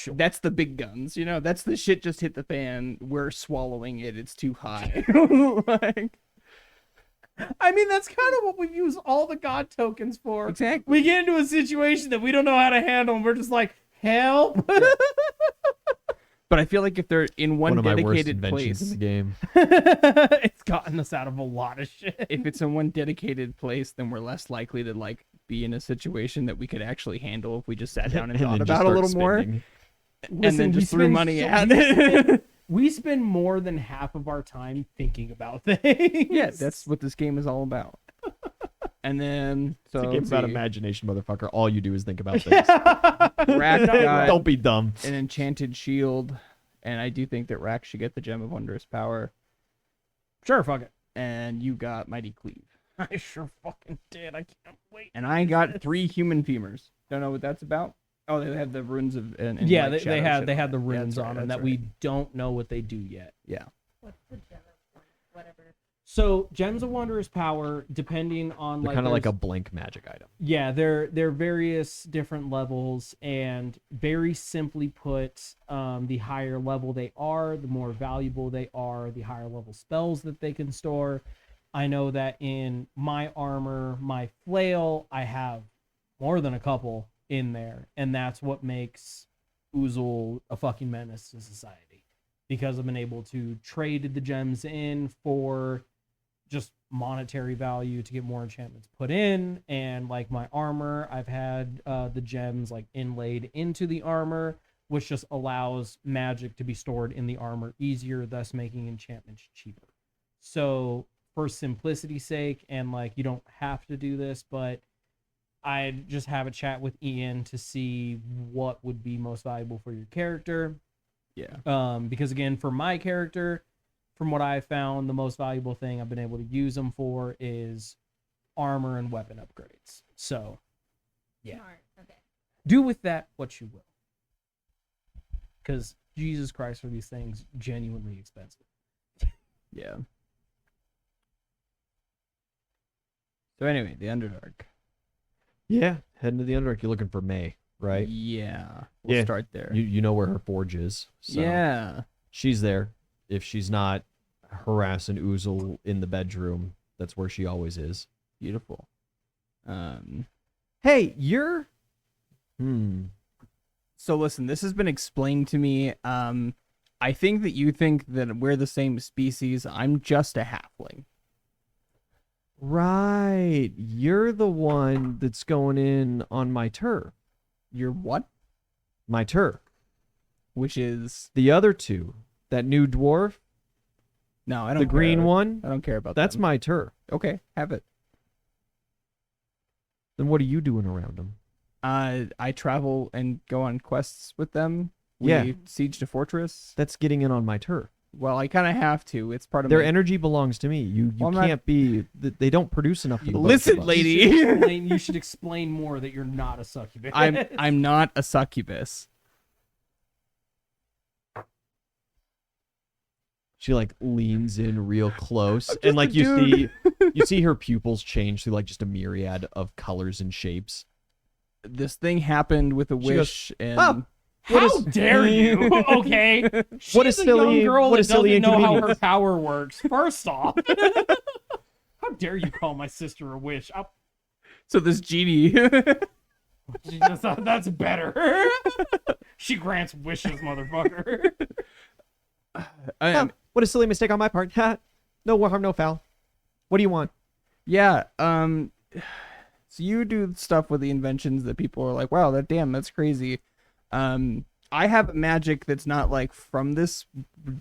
That's the big guns, you know. That's the shit just hit the fan. We're swallowing it. It's too high. Like, I mean, that's kind of what we use all the god tokens for. exactly. We get into a situation that we don't know how to handle, and we're just like, help. But I feel like if they're in one of my worst dedicated inventions place, in the game. It's gotten us out of a lot of shit. if it's in one dedicated place, then we're less likely to like be in a situation that we could actually handle if we just sat down and thought then about just it a little start more, spending. and then just threw money at it. We spend more than half of our time thinking about things. Yeah, that's what this game is all about. And then It's a game let's about see. imagination, motherfucker. All you do is think about things. Rack got Don't be dumb. an enchanted shield, and I do think that Rack should get the Gem of Wondrous Power. Sure, fuck it. And you got Mighty Cleave. I sure fucking did. I can't wait. And I got 3 human femurs. Don't know what that's about. Oh, they have the runes of and Yeah, like, they shadow had shit they on had it. the Yeah, runes that's right, on them that's that right. we don't know what they do yet. Yeah. What's the gem of whatever? So gems of wondrous power, depending on They're like kind of like there's- a blank magic item. Yeah, they're various different levels, and very simply put, the higher level they are, the more valuable they are, the higher level spells that they can store. I know that in my armor, my flail, I have more than a couple in there, and that's what makes Uzul a fucking menace to society, because I've been able to trade the gems in for just monetary value to get more enchantments put in. And like my armor, I've had the gems like inlaid into the armor, which just allows magic to be stored in the armor easier, thus making enchantments cheaper. So for simplicity's sake, and like you don't have to do this, but I'd just have a chat with Ian to see what would be most valuable for your character. Yeah. Because again, for my character, from what I found, the most valuable thing I've been able to use them for is armor and weapon upgrades. So yeah. Smart. Okay. do with that what you will. Because Jesus Christ, are these things genuinely expensive? Yeah. So anyway, the Underdark. Yeah, heading to the Underdark. You're looking for May, right? Yeah. We'll Yeah. start there. You know where her forge is. So Yeah. she's there. If she's not harassing Uzul in the bedroom, that's where she always is. Beautiful. Hey, you're. So listen, this has been explained to me. I think that you think that we're the same species. I'm just a halfling. Right. You're the one that's going in on my turf. You're what? My turf. Which is The other two. That new dwarf, no, I don't. the green care. one, I don't care about that's them. my turf. Okay. Have it. Then what are you doing around them? I travel and go on quests with them. We Yeah. sieged a fortress. That's getting in on my turf. Well, I kind of have to. It's part of Their my... energy belongs to me. You Well, I'm not- can't be. They don't produce enough for the both Listen, of us. lady. You should explain more that you're not a succubus. I'm not a succubus. She like leans in real close, just and like a you see her pupils change through like just a myriad of colors and shapes. This thing happened with a She goes, wish, and "Oh, How dare you? Okay. She's What a a silly- young girl what that a silly doesn't know how her inconvenience." power works. First off, how dare you call my sister a witch? so this genie. That's better. She grants wishes, motherfucker. Oh, what a silly mistake on my part. Ha. No harm, no foul. What do you want? Yeah. So you do stuff with the inventions that people are like, wow, that's crazy. I have magic that's not like from this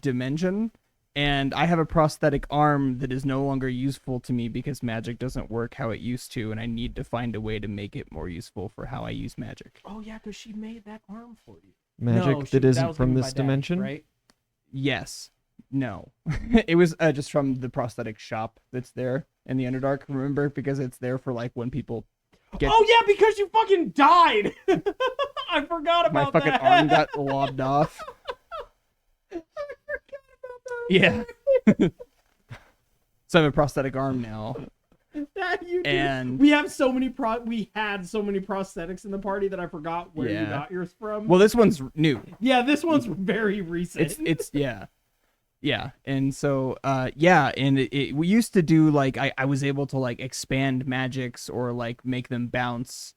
dimension, and I have a prosthetic arm that is no longer useful to me because magic doesn't work how it used to, and I need to find a way to make it more useful for how I use magic. Oh yeah, because she made that arm for you. Magic that isn't from this dimension? right? Yes. No. It was just from the prosthetic shop that's there in the Underdark, remember? Because it's there for like when people get Oh yeah, because you fucking died. I forgot my about fucking that. arm got lobbed off. Yeah. So I have a prosthetic arm now. That you you do. And We have so many we had so many prosthetics in the party that I forgot where you Yeah. got yours from. well, this one's new. yeah, this one's very recent. It's yeah, and so and we used to do like I was able to like expand magics or like make them bounce,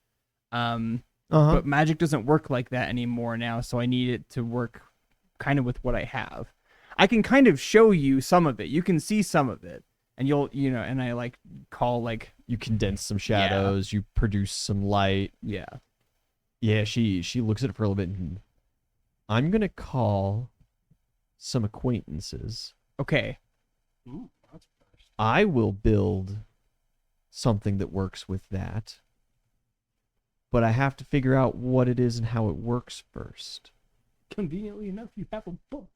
but magic doesn't work like that anymore now, so I need it to work kind of with what I have. I can kind of show you some of it. You can see some of it, and and I like call like You condense some shadows. You produce some light. yeah. Yeah, she looks at it for a little bit. And I'm gonna call some acquaintances. Okay. Ooh, that's first. I will build something that works with that, but I have to figure out what it is and how it works first. Conveniently enough, you have a book.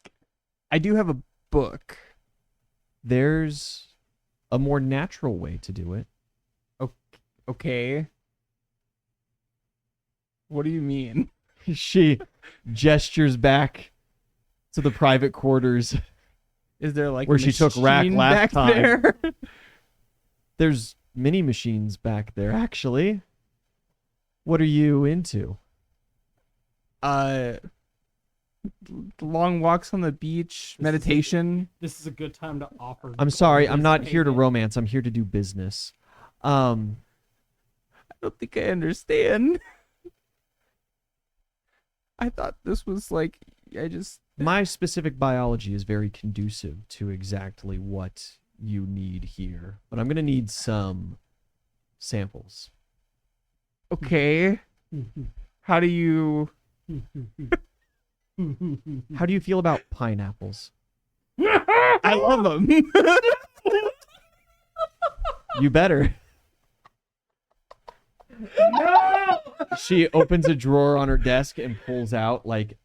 I do have a book. There's a more natural way to do it. Okay. What do you mean? She gestures back to the private quarters. Is there like Where a she took rack machine last back time. there? There's mini machines back there, actually. What are you into? Long walks on the beach, meditation. This is a good time to offer. I'm sorry, I'm not this here to payment. romance. I'm here to do business. I don't think I understand. I thought this was like My specific biology is very conducive to exactly what you need here, but I'm going to need some samples. okay. How do you How do you feel about pineapples? I love them. You better. No! She opens a drawer on her desk and pulls out like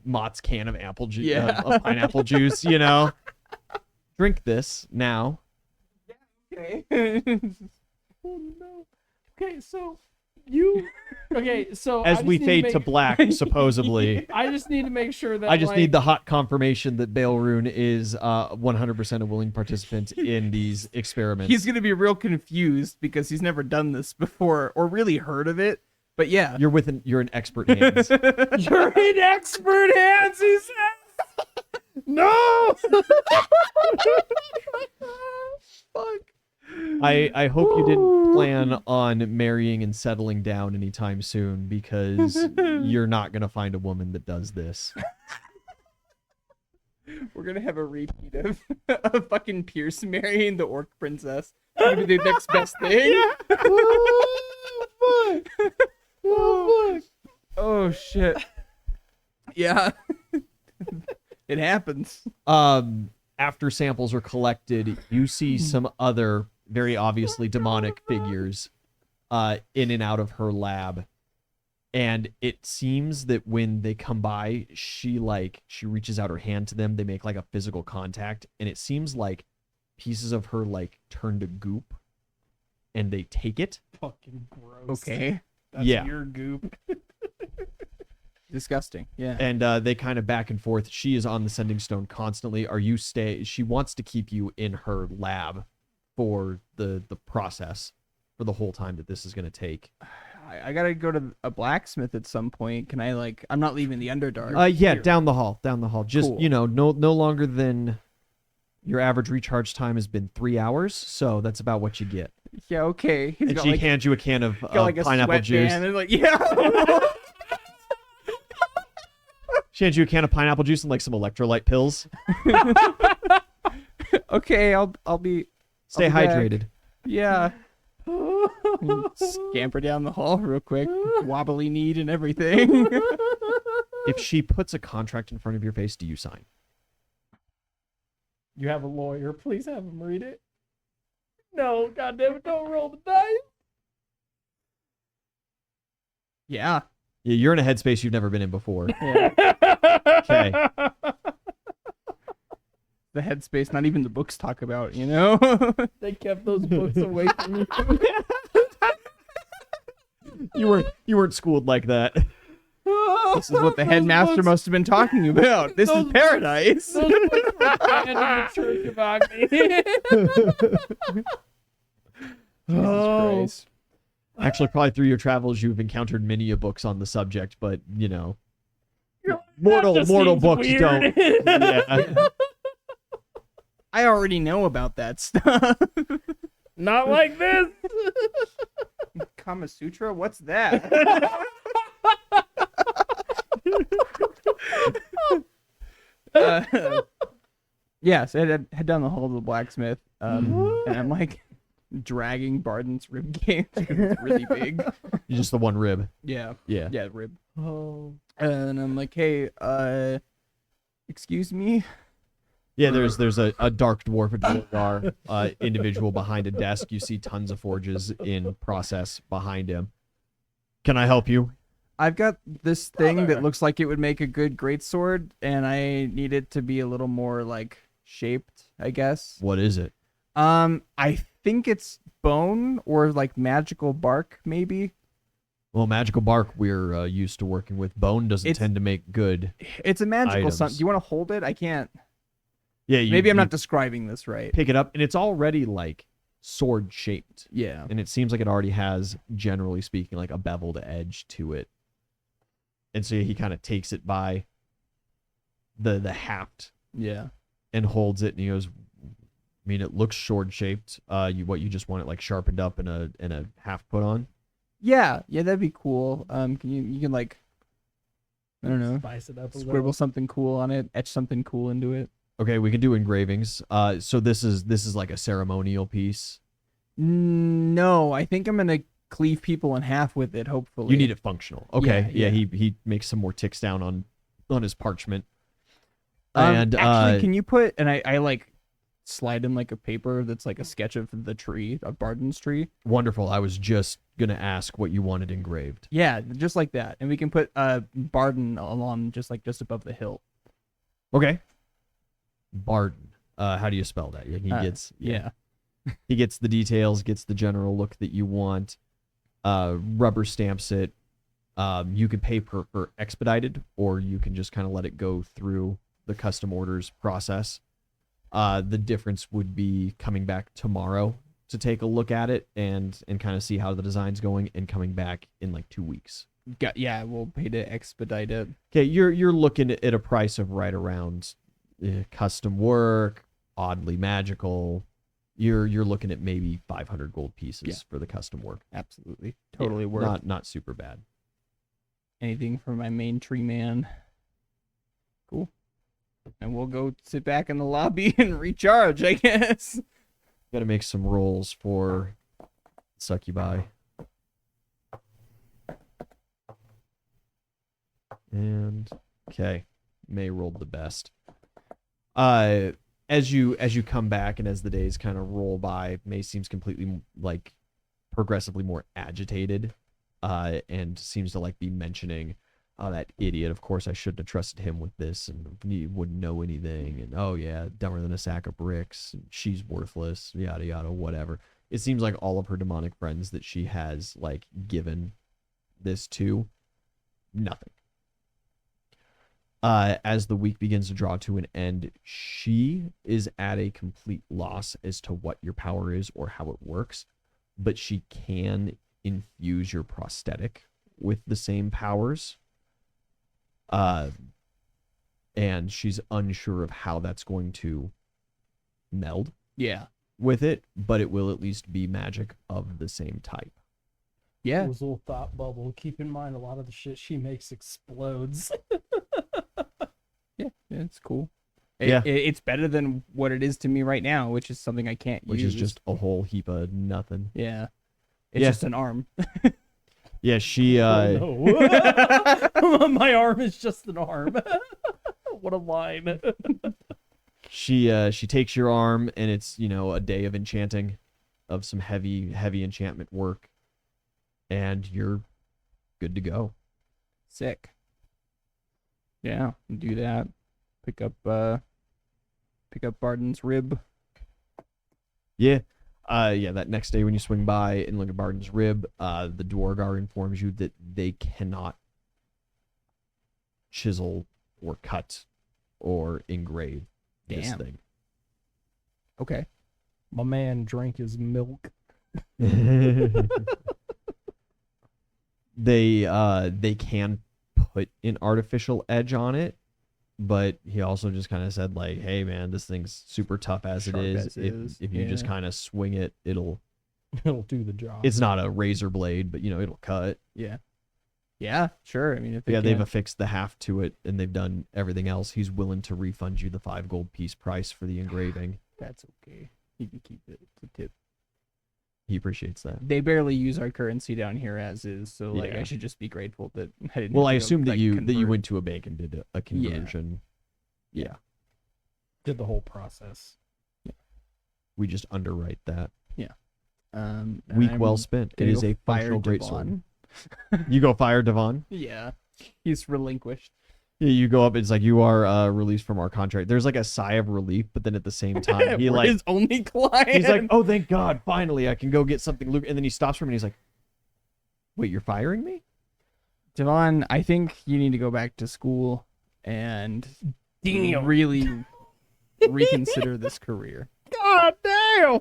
Mott's can of apple juice, Yeah. of pineapple juice, you know. Drink this now. Okay. Oh no. Okay, so you. Okay, so As I we just need fade to make- black, supposedly. I just need to make sure that I just like, need the hot confirmation that Bailrune is 100% a willing participant in these experiments. He's gonna be real confused because he's never done this before or really heard of it. But yeah. You're in expert hands. You're in expert hands, he says. No. Fuck. I hope you didn't plan on marrying and settling down anytime soon, because you're not gonna find a woman that does this. We're gonna have a repeat of fucking Pierce marrying the orc princess. It's gonna be the next best thing. Oh shit. Yeah. It happens. After samples are collected, you see some other very obviously demonic figures in and out of her lab. And it seems that when they come by, she reaches out her hand to them. They make like a physical contact, and it seems like pieces of her like turn to goop, and they take it. Fucking gross. Okay. That's Yeah. your goop. Disgusting. Yeah. And they kind of back and forth. She is on the sending stone constantly. She wants to keep you in her lab for the process for the whole time that this is going to take. I gotta go to a blacksmith at some point. Can I like? I'm not leaving the Underdark. Yeah, Here. down the hall. Just, Cool. no longer than your average recharge time has been 3 hours. So that's about what you get. Yeah. Okay. He's And got she like, hands you a can of got like a pineapple juice. sweatband and like yeah. She hands you a can of pineapple juice and like some electrolyte pills. Okay. I'll be. Stay I'll be back. hydrated. Yeah. Scamper down the hall real quick. Wobbly kneed and everything. If she puts a contract in front of your face, do you sign? You have a lawyer. Please have him read it. No, goddamn it! Don't roll the dice. Yeah. Yeah, you're in a headspace you've never been in before. Yeah. Okay. The headspace, not even the books talk about, you know? They kept those books away from me. You weren't schooled like that. This is what the headmaster must have been talking about. This is those- paradise. Those books were banned in the church of Agni. Jesus Christ. Actually, probably through your travels, you've encountered many books on the subject, but mortal books don't. Yeah. I already know about that stuff. Not like this. Kama Sutra? What's that? Yes, I head down the hall to the blacksmith, and I'm like dragging Barden's rib cage because it's really big. Just the one rib. Yeah, Yeah. rib. Oh. And I'm like, hey, excuse me. Yeah, there's a dark dwarf individual behind a desk. You see tons of forges in process behind him. Can I help you? I've got this thing that looks like it would make a good greatsword, and I need it to be a little more like shaped, I guess. What is it? I think it's bone or like magical bark, maybe. Well, magical bark we're used to working with. Bone doesn't tend to make good. It's a magical something. items. Do you want to hold it? I can't. Yeah, Maybe I'm you not describing this right. pick it up, and it's already like sword shaped, Yeah. and it seems like it already has, generally speaking, like a beveled edge to it. And so he kind of takes it by the haft Yeah. and holds it, and he goes, I mean, it looks sword shaped. You just want it like sharpened up and a haft put on? Yeah, that'd be cool. You can like, I don't know, Spice it up a scribble little. something cool on it, etch something cool into it. Okay, we can do engravings. So this is like a ceremonial piece. No, I think I'm gonna cleave people in half with it. Hopefully, You need it functional. Okay, Yeah. He makes some more ticks down on his parchment. And actually, can you put and I like slide in like a paper that's like a sketch of the tree, of Barden's tree. wonderful. I was just gonna ask what you wanted engraved. Yeah, just like that, and we can put Barden along just above the hilt. Okay. Barden. How do you spell that? He gets Yeah. He gets the details, gets the general look that you want. Rubber stamps it. You could pay for expedited, or you can just kind of let it go through the custom orders process. The difference would be coming back tomorrow to take a look at it and kind of see how the design's going, and coming back in like 2 weeks. Yeah, we'll pay to expedite it. Okay, you're looking at a price of right around custom work, oddly magical. You're looking at maybe 500 gold pieces for the custom work. Absolutely, totally worth. Not super bad. Anything for my main tree man. Cool. And we'll go sit back in the lobby and recharge, I guess. Got to make some rolls for succubi. And okay, May rolled the best. As you come back and as the days kind of roll by, May seems completely like progressively more agitated, and seems to like be mentioning, oh, that idiot, of course I shouldn't have trusted him with this, and he wouldn't know anything, and oh yeah, dumber than a sack of bricks, and she's worthless, yada yada, whatever. It seems like all of her demonic friends that she has like given this to, nothing. As the week begins to draw to an end, she is at a complete loss as to what your power is or how it works, but she can infuse your prosthetic with the same powers. And she's unsure of how that's going to meld Yeah. with it, but it will at least be magic of the same type. Yeah. This little thought bubble. Keep in mind, a lot of the shit she makes explodes. Yeah, it's cool. Yeah. It's better than what it is to me right now, which is something I can't Which use. is just a whole heap of nothing. Yeah. It's Yeah. just an arm. Yeah, she Oh, no. My arm is just an arm. What a line. she takes your arm, and it's, a day of enchanting, of some heavy enchantment work, and you're good to go. Sick. Yeah, do that. Pick up Barden's rib. Yeah. That next day when you swing by and look at Barden's rib, the Dwargar informs you that they cannot chisel or cut or engrave this Damn. thing. Okay. My man drank his milk. They can put an artificial edge on it, but he also just kind of said like, hey man, this thing's super tough as it Sharp is. as is, If you just yeah. kind of swing it, it'll do the job. it's not a razor blade, but it'll cut. Yeah. Yeah, sure. I mean, if Yeah, it they've can- affixed the half to it and they've done everything else. He's willing to refund you the 5 gold piece price for the engraving. that's okay. You can keep it. It's a tip. He appreciates that. They barely use our currency down here as is, so like Yeah. I should just be grateful that I didn't. Well, have I to go, assume that like, you convert. went to a bank and did a conversion. Yeah. Did the whole process. We just underwrite that. And Week I'm well spent. It gonna is go a fire functional greatsword. Devon. You go fire Devon. Yeah, he's relinquished. Yeah, you go up. It's like you are released from our contract. There's like a sigh of relief, but then at the same time, We're his only client. he's like, oh, thank God, finally I can go get something. And then he stops for me and he's like, wait, you're firing me? Devon, I think you need to go back to school and really reconsider this career. God damn!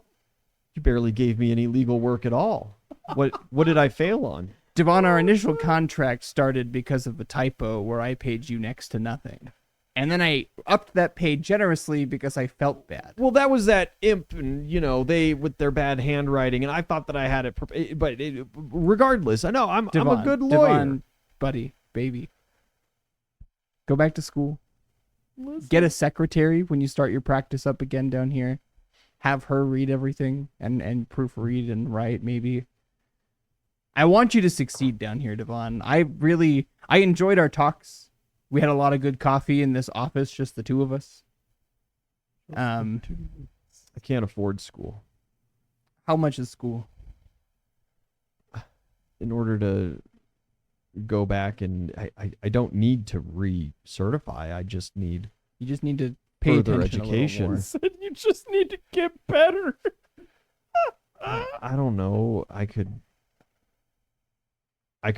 You barely gave me any legal work at all. What did I fail on? Devon, our initial contract started because of a typo where I paid you next to nothing. And then I upped that pay generously because I felt bad. Well, that was that imp, and they with their bad handwriting, and I thought that I had it. But regardless, I know I'm a Devon, good lawyer. Devon, buddy, baby. Go back to school. Get a secretary when you start your practice up again down here. Have her read everything and proofread and write maybe. I want you to succeed down here, Devon. I enjoyed our talks. We had a lot of good coffee in this office, just the two of us. I can't afford school. How much is school? In order to go back, and I don't need to recertify. I just need You just need to pay further attention education. A little more. Said you just need to get better. I don't know. I could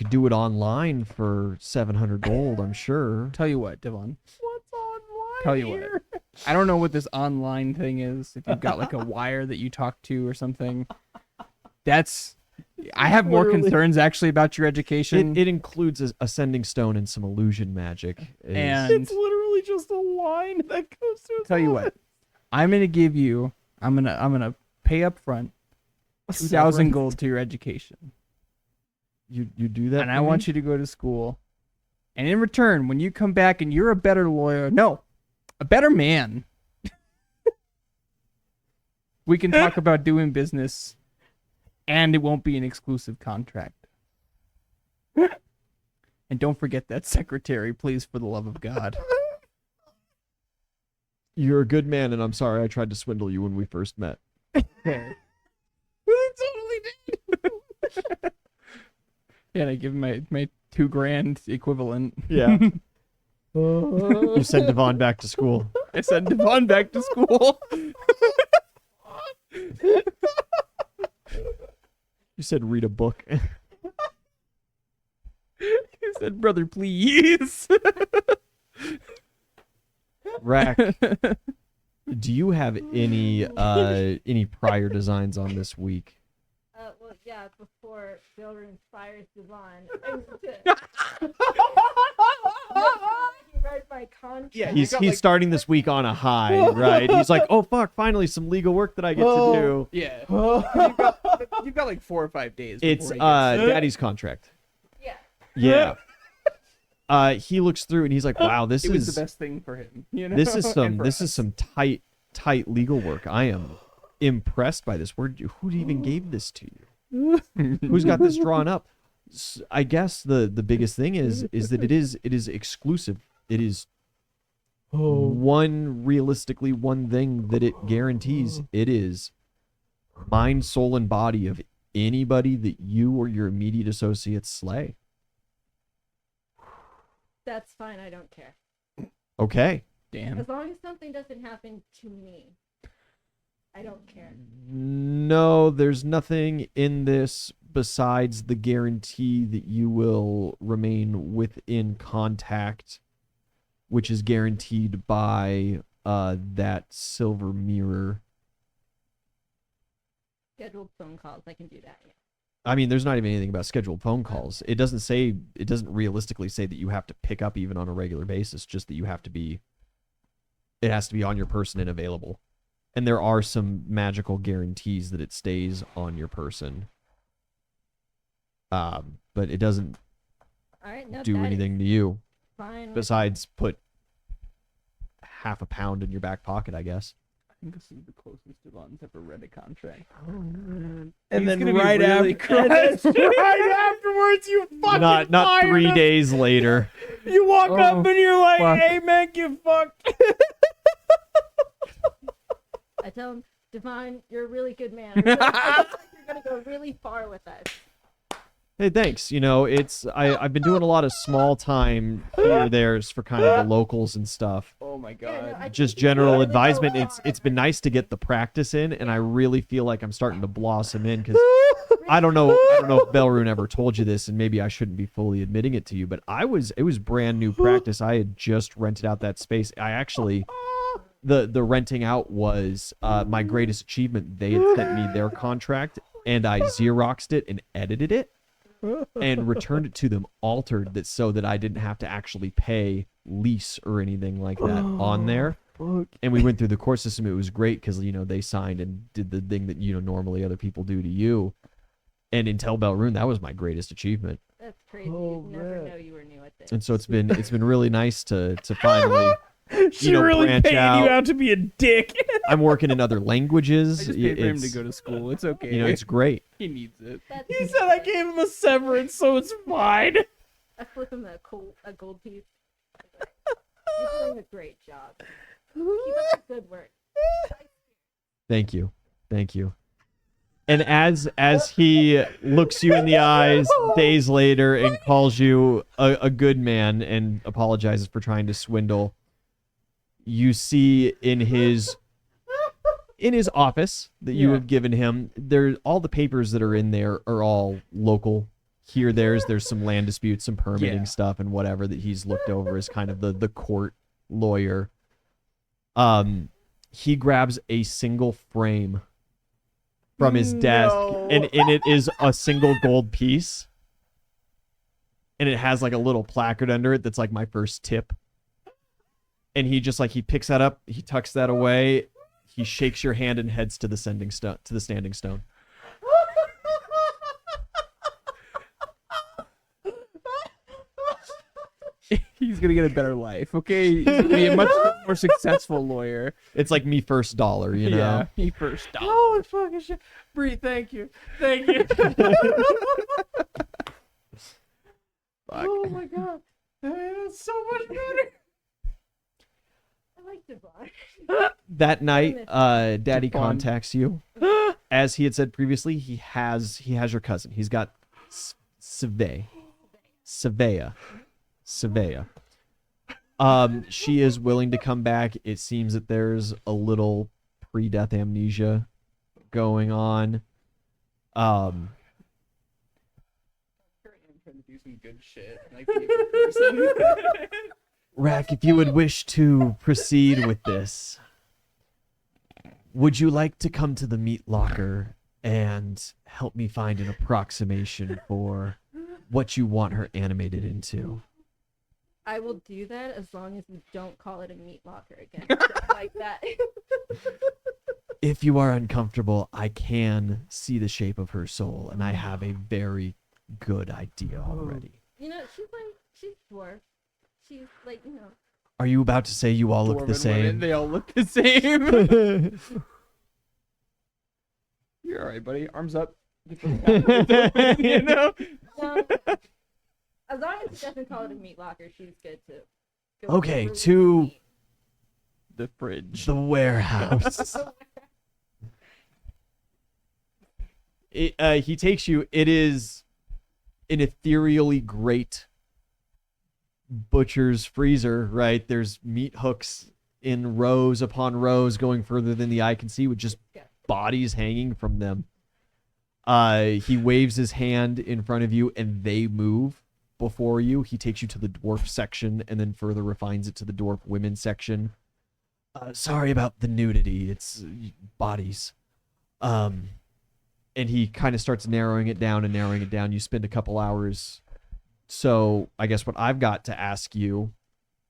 do it online for 700 gold, I'm sure. Tell you what, Devon. What's online Tell you here? what. I don't know what this online thing is. If you've got like a wire that you talk to or something, I have more Literally. concerns actually about your education. It includes a sending stone and some illusion magic. And It's literally just a line that goes through. tell you what, I'm gonna pay up front 2,000 gold to your education, you do that, and I want you to go to school. And in return, when you come back and you're a better lawyer, no, a better man, we can talk about doing business, and it won't be an exclusive contract. And don't forget that secretary, please, for the love of God. You're a good man, and I'm sorry I tried to swindle you when we first met. Okay. Yeah, and I give him my $2,000 equivalent. Yeah. You sent Devon back to school. I sent Devon back to school. You said read a book. He said, "Brother, please." Rack, do you have any prior designs on this week? Well, yeah, before Silver inspires Devon. He read my contract. Yeah, He's starting this week on a high, right? He's like, oh fuck, finally some legal work that I get to do. Yeah. You've got like 4 or 5 days. It's before he gets- Daddy's contract. Yeah. Yeah. He looks through and he's like, wow, this it was is the best thing for him. You know? this is And for us. some tight legal work. I am impressed by this. Who even gave this to you? Who's got this drawn up? I guess the biggest thing is that it is exclusive. It is one thing that it guarantees. It is mind, soul, and body of anybody that you or your immediate associates slay. That's fine. I don't care. Okay. Damn. As long as something doesn't happen to me, I don't care. No, there's nothing in this besides the guarantee that you will remain within contact, which is guaranteed by that silver mirror. scheduled phone calls, I can do that. Yeah. I mean, there's not even anything about scheduled phone calls. It doesn't realistically say that you have to pick up even on a regular basis, just that it has to be on your person and available. And there are some magical guarantees that it stays on your person. But it doesn't All right, no, do that anything is to you fine. with- besides put half a pound in your back pocket, I guess. I think this is the closest Devon's ever read a contract. And He's then gonna be right really after, and then right afterwards, you fucking Not fired 3 him. days later. You walk Oh, up and you're like, fuck. "Hey man, get fucked." I tell him, Devon, you're a really good man. I feel like you're gonna go really far with us. Hey, thanks. I've been doing a lot of small time here there's for kind of the locals and stuff. Oh my Yeah, no, god. I think Just you general really go advisement. far. It's been nice to get the practice in, and I really feel like I'm starting to blossom in because I don't know if Belrune ever told you this, and maybe I shouldn't be fully admitting it to you, but it was brand new practice. I had just rented out that space. I actually the renting out was my greatest achievement. They had sent me their contract, and I Xeroxed it and edited it and returned it to them altered so that I didn't have to actually pay lease or anything like that on there. And we went through the course system. It was great because they signed and did the thing that normally other people do to you. And in Tel Belrune, that was my greatest achievement. That's crazy. Oh, You'd never man. know you were new at this. And so it's been really nice to finally She really branch paid out. you out to be a dick. I'm working in other languages. I just paid for him to It's- go to school. It's okay. it's great. He needs it. That's He said I gave him a severance, so it's fine. I flip him a gold piece. You're doing a great job. Keep up the good work. Thank you. And as he looks you in the eyes days later and calls you a good man and apologizes for trying to swindle, you see in his office that you Yeah. have given him, all the papers that are in there are all local. There's some land disputes, some permitting Yeah. stuff and whatever that he's looked over as kind of the court lawyer. He grabs a single frame from his desk, and in it is a single gold piece, and it has like a little placard under it that's like my first tip. And he just he picks that up, he tucks that away, he shakes your hand and heads to the standing stone. He's gonna get a better life. Okay, he's gonna be a much more successful lawyer. It's like me first dollar, you know. Yeah, he first stopped. Holy fucking shit. Bree, thank you. Thank you. Fuck. Oh my god. That's so much better. I like Devon. That night, Daddy Fun. contacts you. As he had said previously, he has your cousin. He's got Savea. She is willing to come back. It seems that there's a little pre-death amnesia going on. I'm trying to do some good shit. Like be a good person. Rack, if you would wish to proceed with this, would you like to come to the meat locker and help me find an approximation for what you want her animated into? I will do that as long as we don't call it a meat locker again. Just like that. If you are uncomfortable, I can see the shape of her soul, and I have a very good idea already. She's dwarf. She's Are you about to say you all look the Dwarven women, same? they all look the same. You're all right, buddy. Arms up. You know? no, as long as she doesn't call it a meat locker, she's good too. Okay, to The fridge. the warehouse. He takes you. It is an ethereally great butcher's freezer, right? There's meat hooks in rows upon rows going further than the eye can see with just bodies hanging from them. He waves his hand in front of you and they move before you. He takes you to the dwarf section and then further refines it to the dwarf women section. Sorry about the nudity. It's bodies. And he kind of starts narrowing it down and narrowing it down. You spend a couple hours. So I guess what I've got to ask you,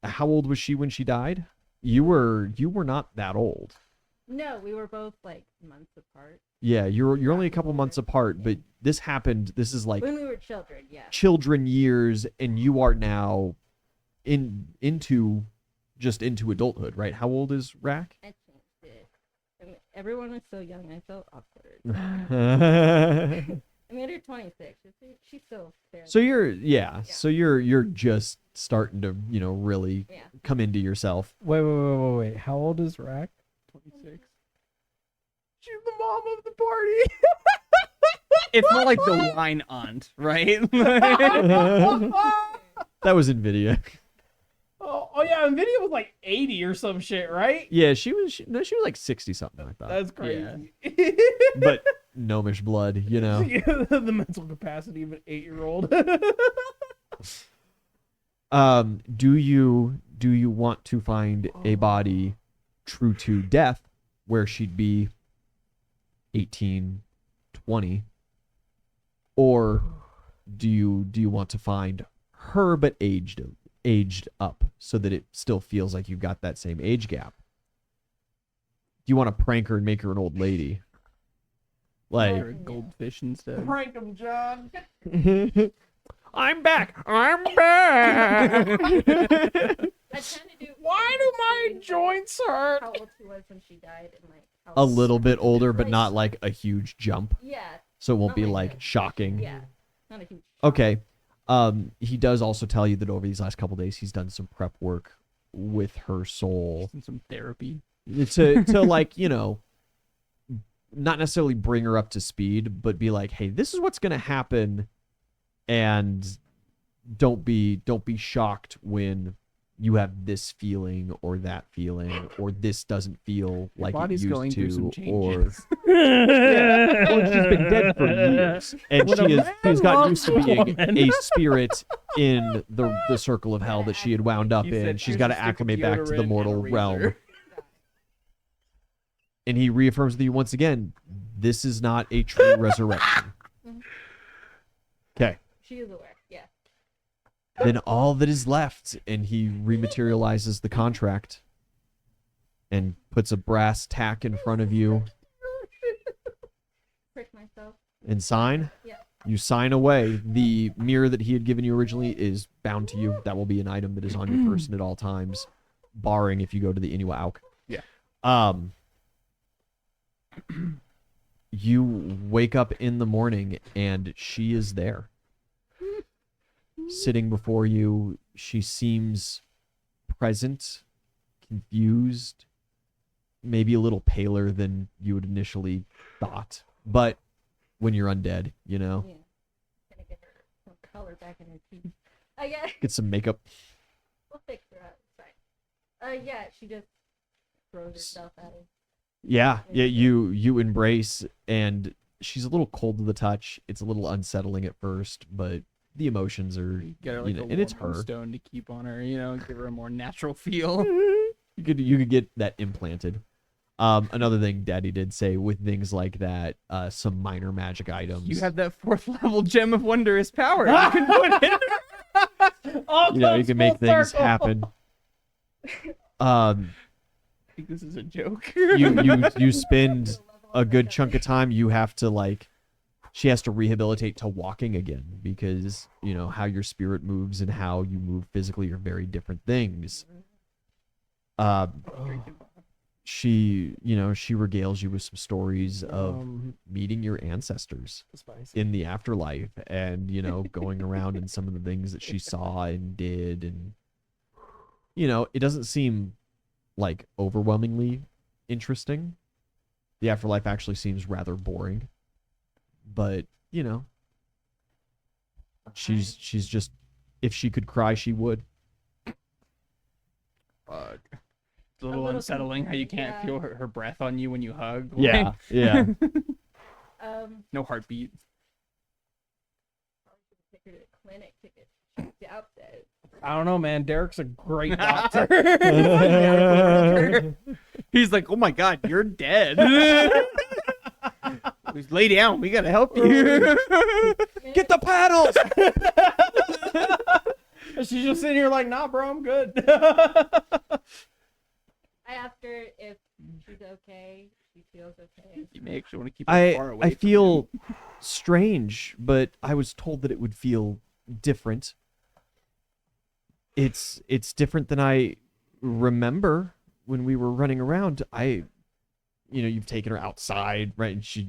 how old was she when she died? You were not that old. No, we were both like months apart. Yeah, you're only a couple months apart, but this happened. This is like When we were children, yeah. children years, and you are now into adulthood, right? How old is Rack? I changed it. I mean, everyone was so young, I felt awkward. I made her 26. She's still fair. So you're just starting to, really Yeah. come into yourself. Wait. How old is Rack? 26. She's the mom of the party. It's more like the wine aunt, right? That was Nvidia. Oh yeah, Nvidia was like 80 or some shit, right? Yeah, she was like 60 something, I thought. That's crazy. But gnomish blood, The mental capacity of an 8-year-old. Do you want to find a body true to death where she'd be 18, 20, or do you want to find her but aged up so that it still feels like you've got that same age gap? Do you want to prank her and make her an old lady? Like, You're a goldfish instead. Prank him, John. I'm back. I'm back. I kind of do. Why do my joints hurt? How old she was when she died, and like how A little bit older, but not like a huge jump. Yeah, So it won't Not be like like that. shocking. yeah, not a huge. Okay. He does also tell you that over these last couple days he's done some prep work with her soul And some therapy. to like, not necessarily bring her up to speed, but be like, hey, this is what's gonna happen, and don't be shocked when you have this feeling or that feeling, or this doesn't feel like it body's used going to, through some or changes. well, she's been dead for years, and she's got used to being a spirit in the circle of hell that she had wound up He in. said, She's "Here's got a to stick of acclimate back to the deodorant and a mortal razor." realm. And he reaffirms with you once again, this is not a true resurrection. Okay. She is aware. Yeah. Then all that is left, and he rematerializes the contract and puts a brass tack in front of you Prick myself. and sign. Yeah. You sign away. The mirror that he had given you originally is bound to you. That will be an item that is on your person at all times, barring if you go to the Inuit Auk. Yeah. You wake up in the morning and she is there. Sitting before you. She seems present, confused, maybe a little paler than you had initially thought. But when you're undead, Yeah. Gonna get her some color back in her teeth. Yeah. get some makeup. We'll fix her up. It's fine. Yeah. She just throws herself at him. Yeah, you embrace, and she's a little cold to the touch. It's a little unsettling at first, but the emotions are, You get her like a and it's warm her. stone to keep on her, give her a more natural feel. You could get that implanted. Another thing Daddy did say with things like that, some minor magic items. You have that 4th level gem of wondrous power. You can put it. you can make things happen. I think this is a joke. You spend a good chunk of time. You have to she has to rehabilitate to walking again, because how your spirit moves and how you move physically are very different things. She regales you with some stories of meeting your ancestors in the afterlife, and going around and some of the things that she saw and did, and it doesn't seem like overwhelmingly interesting. The afterlife actually seems rather boring, but she's just, if she could cry, she would. Fuck. It's a little little unsettling how you can't yeah. feel her breath on you when you hug. Yeah. No heartbeat. Take her to the clinic to get checked out. That I don't know, man. Derek's a great doctor. He's like, oh my god, you're dead. Just lay down. We gotta help you. Get the paddles. She's just sitting here like, nah, bro, I'm good. I asked her if she's okay. She feels okay. You may actually want to keep her far away. I feel strange, but I was told that it would feel different. It's different than I remember when we were running around. You've taken her outside, right? And she's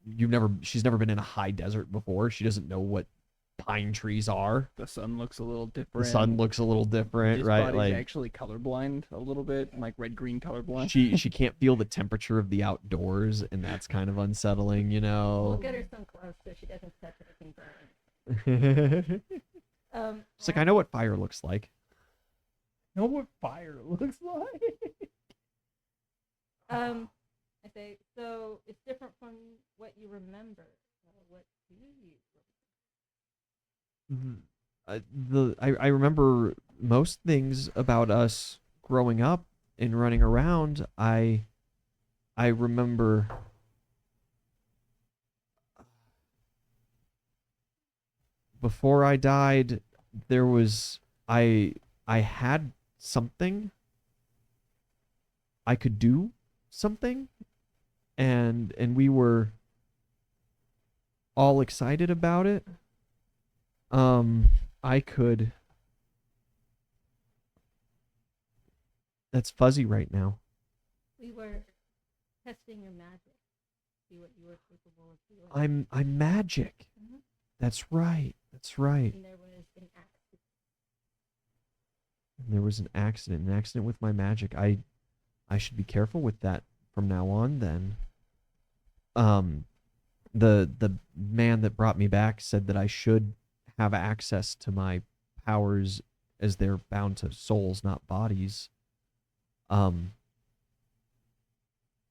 never been in a high desert before. She doesn't know what pine trees are. The sun looks a little The different. sun looks a little different, His right? body's Like actually colorblind a little bit, like red-green colorblind. she can't feel the temperature of the outdoors, and that's kind of unsettling, We'll know. get her some gloves so she doesn't touch anything burning. It's like I know what fire looks like. Know what fire looks like? I say, so it's different from what you remember. What do you I remember most things about us growing up and running around. I remember before I died, there was I had something. I could do something, and we were all excited about it. I could. That's fuzzy right now. We were testing your magic. See what you were capable of doing. I'm magic. Mhm. That's right. That's right. And there was an accident. And there was an accident with my magic. I should be careful with that from now on then. The man that brought me back said that I should have access to my powers as they're bound to souls, not bodies. I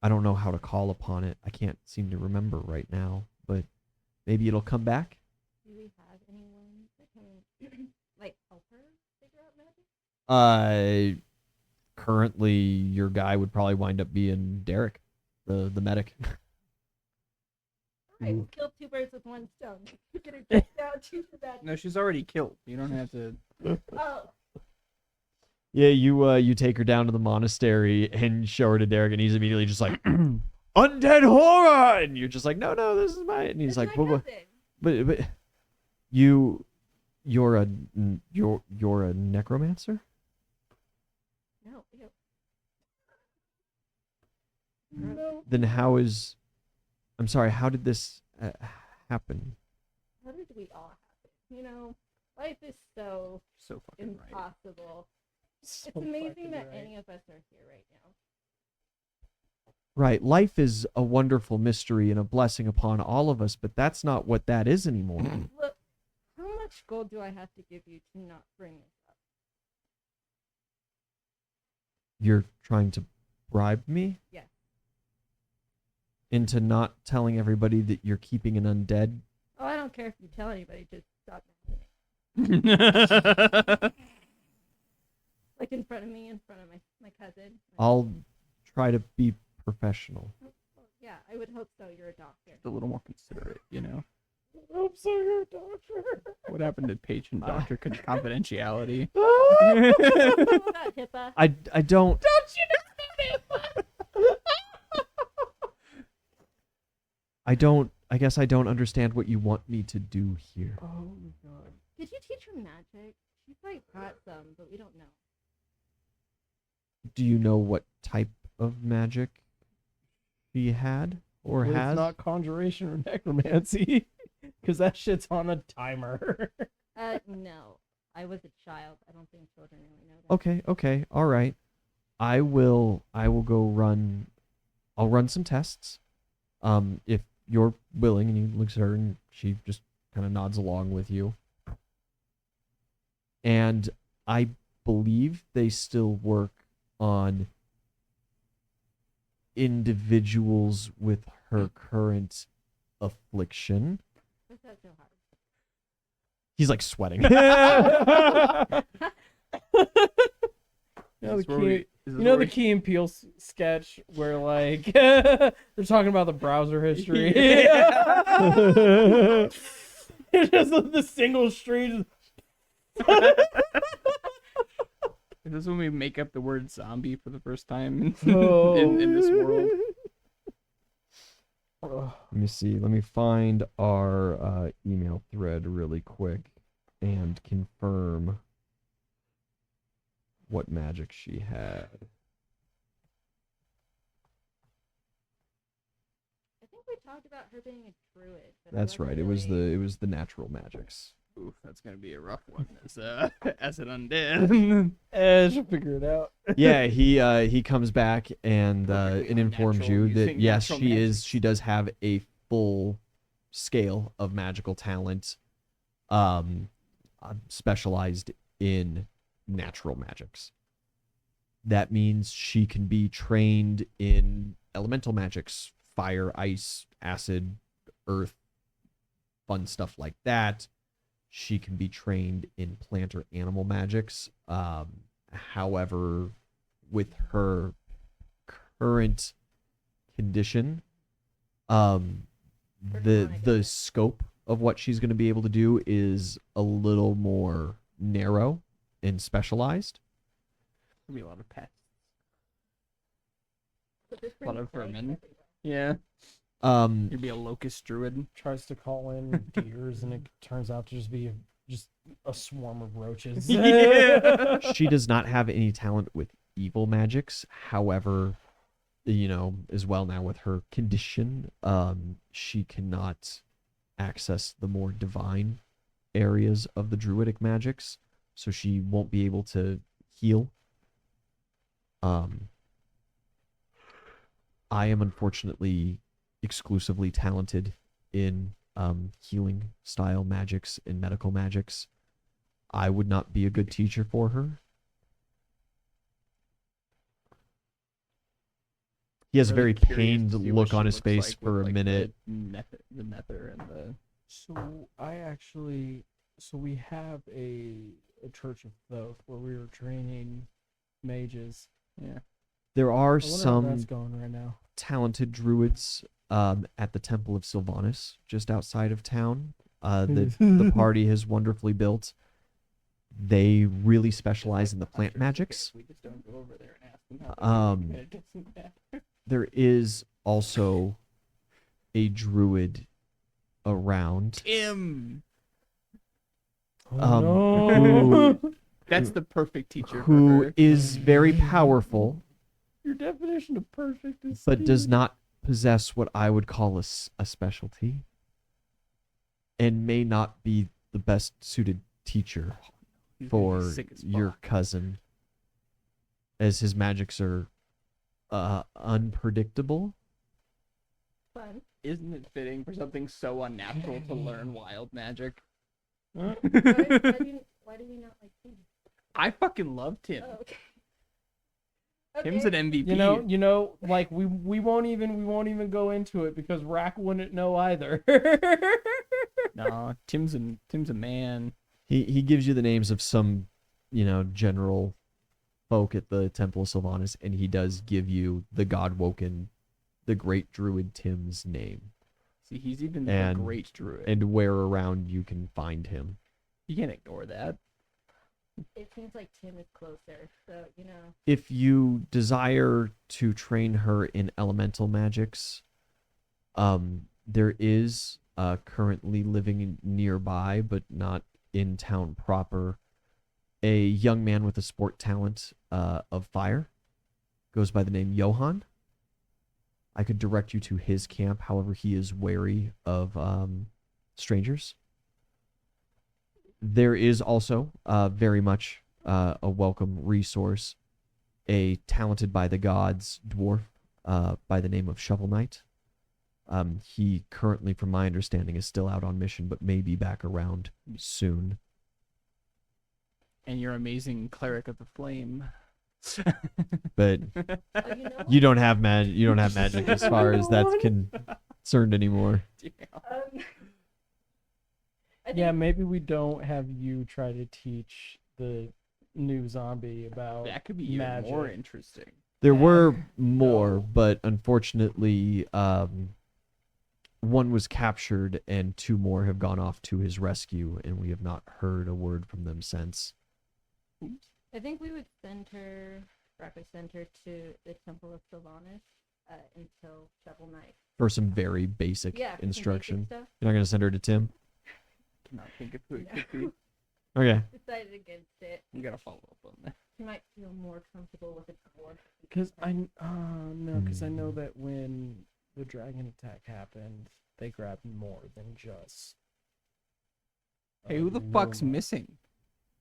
don't know how to call upon it. I can't seem to remember right now, but maybe it'll come back. Do we have anyone that can like help her figure out magic? Currently your guy would probably wind up being Derek, the medic. Alright, we'll kill two birds with one stone. Get her checked out, choose the magic. No, she's already killed. You don't have to. Oh, Yeah, you take her down to the monastery and show her to Derek, and he's immediately just like, undead horror, and you're just like, no, this is mine. And he's it's like, my but cousin. you're a necromancer? No, ew. No. Then I'm sorry, how did this happen? How did we all happen? You know, life is so So fucking right. impossible. So It's amazing fucking that right. any of us are here right now. Right, life is a wonderful mystery and a blessing upon all of us, but that's not what that is anymore. Look, how much gold do I have to give you to not bring this up? You're trying to bribe me? Yes. Into not telling everybody that you're keeping an undead? Oh, I don't care if you tell anybody, just stop mentioning it. Like in front of me, in front of my cousin. I'll try to be professional. Well, yeah, I would hope so. You're a doctor. a little more considerate, you know. Oops, so you're a doctor. What happened to patient-doctor confidentiality? It's not HIPAA. I don't. I guess I don't understand what you want me to do here. Oh my god. Did you teach her magic? She probably taught some, but we don't know. Do you know what type of magic she had or Well, has? It's not conjuration or necromancy. Because that shit's on a timer. No. I was a child. I don't think children really know that. Okay, all right. I will go run. I'll run some tests. If you're willing, and he looks at her and she just kind of nods along with you. And I believe they still work on individuals with her current affliction. What's that so hard? He's like sweating. You know Is the this where we- Key, is this you know where the we- Key and Peele sketch where like they're talking about the browser history. It's just the single stream. Is this when we make up the word zombie for the first time Oh. in this world? Ugh. Let me see. Let me find our email thread really quick and confirm what magic she had. I think we talked about her being a druid. but I That's wasn't right. It was really- the natural magics. Oof, that's gonna be a rough one as as an undead. She'll figure it out. Yeah, he comes back and Perfectly informs unnatural you that using yes, natural she does have a full scale of magical talent, specialized in natural magics. That means she can be trained in elemental magics, fire, ice, acid, earth, fun stuff like that. She can be trained in plant or animal magics. However, with her current condition, the scope of what she's going to be able to do is a little more narrow and specialized. There'll be a lot of pests. But this A lot brings of plague vermin. everywhere. Yeah, you'd be a locust druid. Tries to call in deers, and it turns out to just be a swarm of roaches. Yeah. She does not have any talent with evil magics. However, as well now with her condition, she cannot access the more divine areas of the druidic magics, so she won't be able to heal. I am unfortunately exclusively talented in healing style magics and medical magics. I would not be a good teacher for her. He has a very Really curious pained to see what look she on his looks face like for with, a like, minute. The nether and the. So we have a church of Thoth where we were training mages. Yeah. There are I wonder how that's some going right now. talented druids at the Temple of Sylvanas, just outside of town, that the party has wonderfully built. They really specialize in the plant magics. We just don't go over there and ask them how they're doing, and it doesn't matter. There is also a druid around. Tim. Um, no. That's the perfect teacher for who her. is very powerful, Your definition of perfect is but does Steve. not possess what I would call a specialty, and may not be the best suited teacher He's gonna be for sick as your fuck. cousin, as his magics are unpredictable. Fun. Isn't it fitting for something so unnatural to learn wild magic? Why do you not like him? I fucking love Tim. Oh, okay. Tim's Okay. an MVP. You know, like we won't even go into it because Rack wouldn't know either. No, Tim's a man. He gives you the names of some, general folk at the Temple of Sylvanas, and he does give you the Godwoken, the great druid Tim's name, See, he's even And- a great druid. and where around you can find him. You can't ignore that. It seems like Tim is closer, so If you desire to train her in elemental magics, there is currently living nearby, but not in town proper, a young man with a sport talent of fire. Goes by the name Johann. I could direct you to his camp. However, he is wary of strangers. There is also very much a welcome resource, a talented by the gods dwarf by the name of Shovel Knight. He currently, from my understanding, is still out on mission, but may be back around soon. And your amazing cleric of the flame. But you don't have magic as far as that's concerned anymore. I Yeah, think maybe we don't have you try to teach the new zombie about That could be even magic. more interesting. There were more, No. but unfortunately, one was captured and 2 more have gone off to his rescue, and we have not heard a word from them since. I think we would send her to the Temple of Sylvanas until Shovel Knight. For some very basic Yeah, for some basic instruction. stuff. You're not going to send her to Tim? Cannot think of who it could be. Okay. Decided against it. You gotta follow up on that. She might feel more comfortable with a dwarf. Because I know that when the dragon attack happened, they grabbed more than just. Hey, who the fuck's Noma. missing?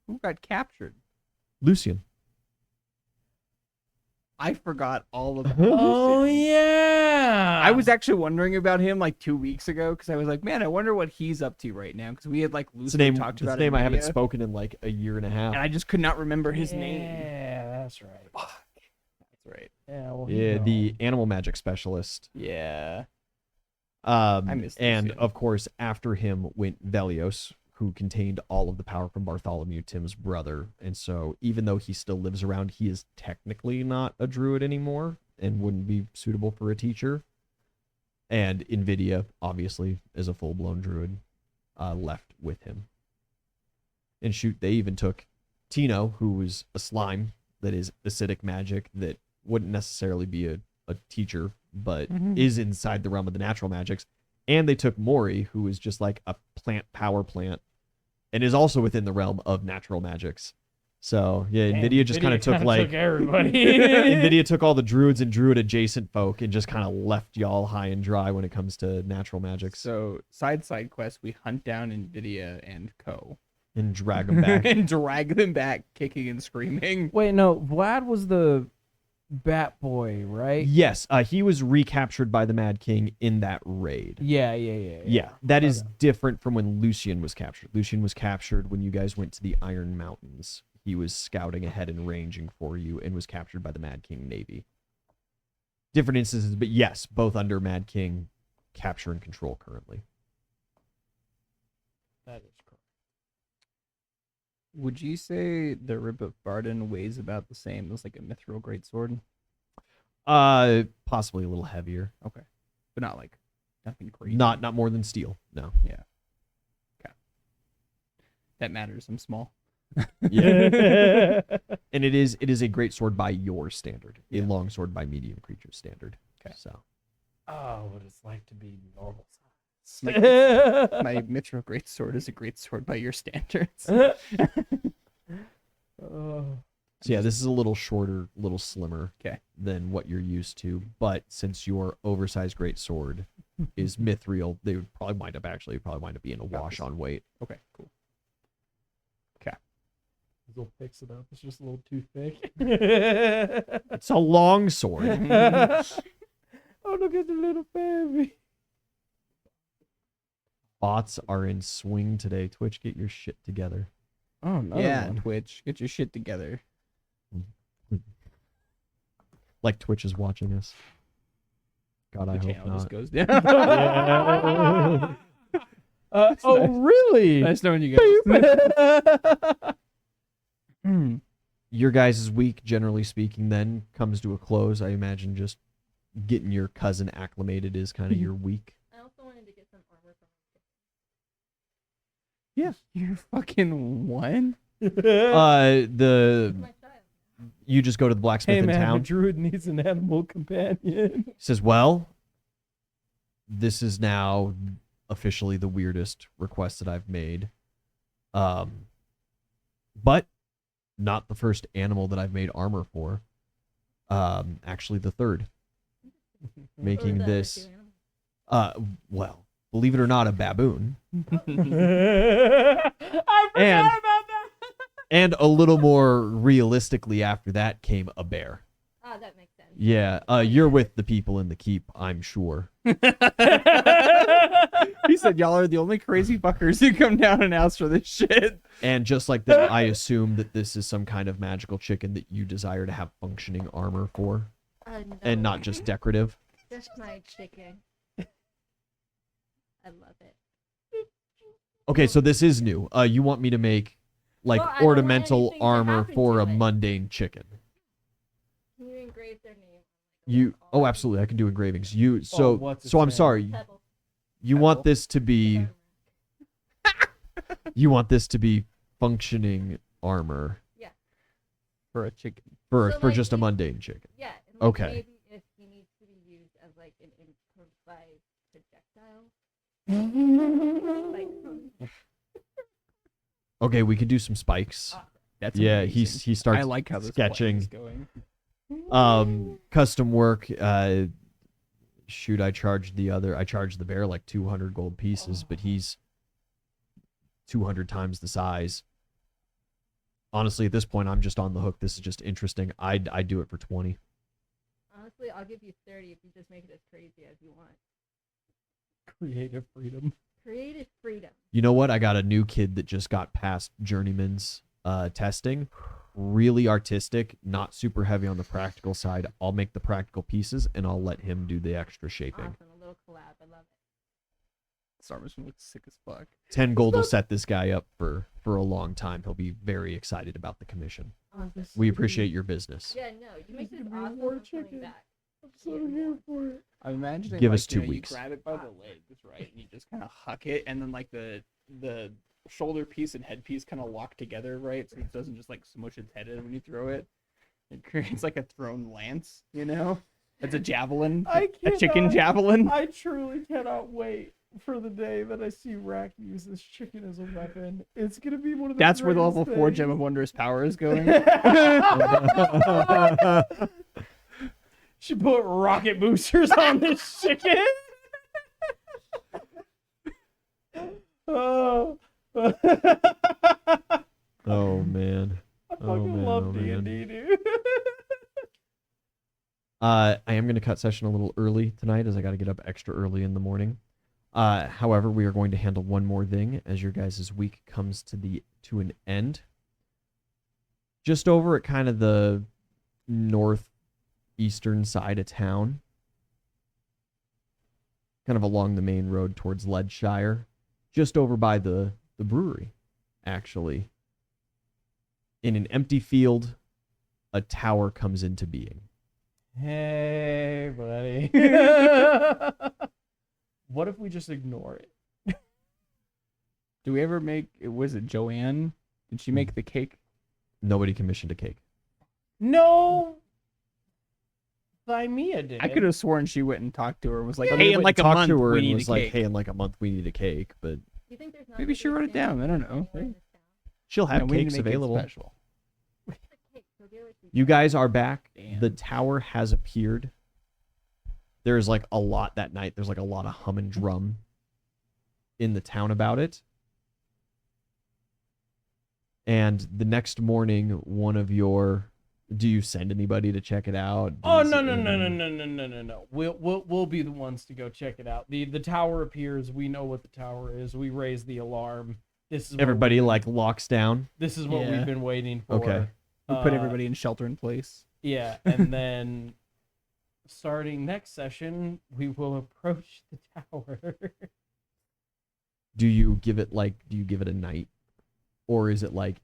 Who got captured? Lucian. I forgot all about Oh Lucian. yeah! I was actually wondering about him like 2 weeks ago because I was like, man, I wonder what he's up to right now because we had like It's a loosely name, talked it's a about name it I in haven't media, spoken in like a year and a half. and I just could not remember his name. Yeah, that's right. That's right. Yeah, well, Yeah, the animal magic specialist. Yeah. missed And Lucian. of course, after him went Velios, who contained all of the power from Bartholomew, Tim's brother. And so, even though he still lives around, he is technically not a druid anymore and wouldn't be suitable for a teacher. And Invidia, obviously, is a full-blown druid, left with him. And shoot, they even took Tino, who was a slime that is acidic magic that wouldn't necessarily be a teacher, but is inside the realm of the natural magics. And they took Mori, who is just like a plant power plant, and is also within the realm of natural magics. So yeah, Damn, Nvidia just kind of took like everybody. Nvidia took all the druids and druid adjacent folk and just kind of left y'all high and dry when it comes to natural magics So side quest, we hunt down Nvidia and Co. and drag them back. and drag them back, kicking and screaming. Wait, no, Vlad was the Bat Boy, right? Yes, he was recaptured by the Mad King in that raid. Yeah. Yeah, that is Okay. different from when Lucian was captured. Lucian was captured when you guys went to the Iron Mountains. He was scouting ahead and ranging for you and was captured by the Mad King Navy. Different instances, but yes, both under Mad King capture and control currently. That is correct. Would you say the Rib of Barden weighs about the same as like a mithril greatsword? Possibly a little heavier. Okay, but not like nothing crazy. Not more than steel. No. Yeah. Okay. That matters. I'm small. Yeah. And it is a great sword by your standard. A long sword by medium creature standard. Okay. So Oh, what it's like to be normal size. My mithril greatsword is a greatsword by your standards. Oh. So yeah, this is a little shorter, little slimmer 'Kay. than what you're used to. But since your oversized great sword is mithril, they would probably wind up being a wash on weight. Okay, cool. We'll fix it up. It's just a little too thick. It's a long sword. Oh, look at the little baby. Bots are in swing today. Twitch, get your shit together. Oh no. Yeah, Twitch, get your shit together. Like Twitch is watching us. God, I The hope channel not. just goes down. Oh really? Nice knowing you guys. Your guys' week, generally speaking, then comes to a close. I imagine just getting your cousin acclimated is kind of your week. I also wanted to get some armor from You're fucking what? The my child. you just go to the blacksmith Hey in man, a town. druid needs an animal companion. He says, "Well, this is now officially the weirdest request that I've made. But not the first animal that I've made armor for. Actually the third. Making Or the other this two animals. well, believe it or not, a baboon. I forgot And- about that. And a little more realistically after that came a bear. Ah, that makes sense. Yeah, you're with the people in the keep, I'm sure. He said, y'all are the only crazy fuckers who come down and ask for this shit. And just like that, I assume that this is some kind of magical chicken that you desire to have functioning armor for, No, and not just decorative. just my chicken. I love it. Okay, so this is new. You want me to make like Well, I don't want ornamental anything to armor happen for to a it. mundane chicken. Can you engrave their name? You oh absolutely, I can do engravings. You so what's its so I'm name? sorry. Pebble. You want this to be you want this to be functioning armor For a chicken. for So, for like, just a we- mundane chicken. Yeah. And like, Okay. Maybe if he needs to be used as like an improvised projectile. Like. Okay, we could do some spikes. That's Yeah, amazing. he starts I like how this plan sketching. is going. Custom work. Shoot, I charged the bear like 200 gold pieces, but he's 200 times the size. Honestly, at this point, I'm just on the hook. This is just interesting. I'd do it for 20. Honestly, I'll give you 30 if you just make it as crazy as you want. Creative freedom. Creative freedom. You know what? I got a new kid that just got past journeyman's testing. Really artistic, not super heavy on the practical side. I'll make the practical pieces, and I'll let him do the extra shaping. Awesome. A little collab. I love it. This armor's gonna look sick as fuck. 10 gold will set this guy up for a long time. He'll be very excited about the commission. Awesome. We appreciate your business. Yeah, no, you make This this is gonna be awesome. war I'm coming chicken. back. I'm so here for it. I'm imagining Give like, us 2 you weeks. You grab it by the legs, right? And you just kind of huck it, and then like the shoulder piece and head piece kind of lock together, right? So it doesn't just like smush its head in when you throw it. It creates like a thrown lance, you know? It's a javelin, I a chicken cannot- javelin. I truly cannot wait for the day that I see Rack use this chicken as a weapon. It's gonna be one of the That's where the level greatest 4 things. Gem of Wondrous Power is going. Should put rocket boosters on this chicken. Oh. Oh man. I Oh, fucking man, love oh, D&D, dude. I am going to cut session a little early tonight as I got to get up extra early in the morning. However, we are going to handle one more thing as your guys' week comes to an end. Just over at kind of the northeastern side of town, kind of along the main road towards Leadshire, just over by the brewery, actually. In an empty field, a tower comes into being. Hey, buddy. What if we just ignore it? Do we ever make? Was it Joanne? Did she make the cake? Nobody commissioned a cake. No. Thymia did. I could have sworn she went and talked to her and was like, I "Hey, mean, in we like a talked month, to her we and need was a like, cake." hey, in like a month we need a cake, but You think there's not Maybe a she big wrote it down. I don't know. anywhere Hey. in this town? she'll have Yeah, we need to cakes make it available. special. What's the cake? So get what You guys are back. Damn. The tower has appeared. There's like a lot that night. There's like a lot of hum and drum in the town about it. And the next morning, one of your... Do you send anybody to check it out? Oh Does no it- no. We'll be the ones to go check it out. The tower appears. We know what the tower is. We raise the alarm. This is what Everybody we- like locks down. This is what Yeah. we've been waiting for. Okay. We put Uh, everybody in shelter in place. Yeah, and then starting next session, we will approach the tower. Do you give it a night? Or is it like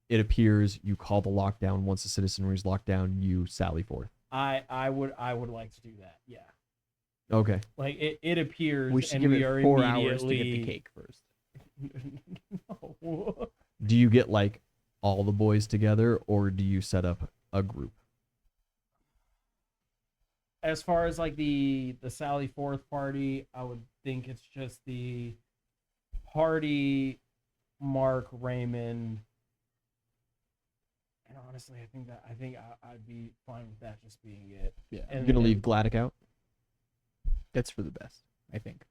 it appears, you call the lockdown, once the citizenry is locked down, you sally forth? I would like to do that. Yeah, Okay. like it appears, We should and give we it are 4 hours to get the immediately- cake first. No. Do you get like all the boys together, or do you set up a group? As far as like the Sally Forth party, I would think it's just the Hardy, Mark, Raymond, and honestly, I think I'd be fine with that just being it. Yeah, And You're gonna then- leave Gladdick out? that's for the best, I think.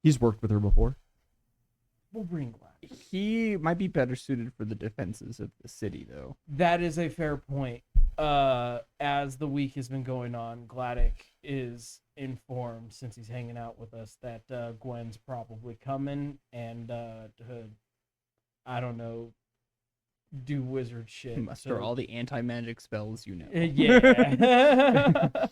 He's worked with her before. We'll bring Glad. He might be better suited for the defenses of the city, though. That is a fair point. As the week has been going on, Gladdick is informed, since he's hanging out with us, that Gwen's probably coming and to, I don't know, do wizard shit. Muster all the anti-magic spells you know. Yeah.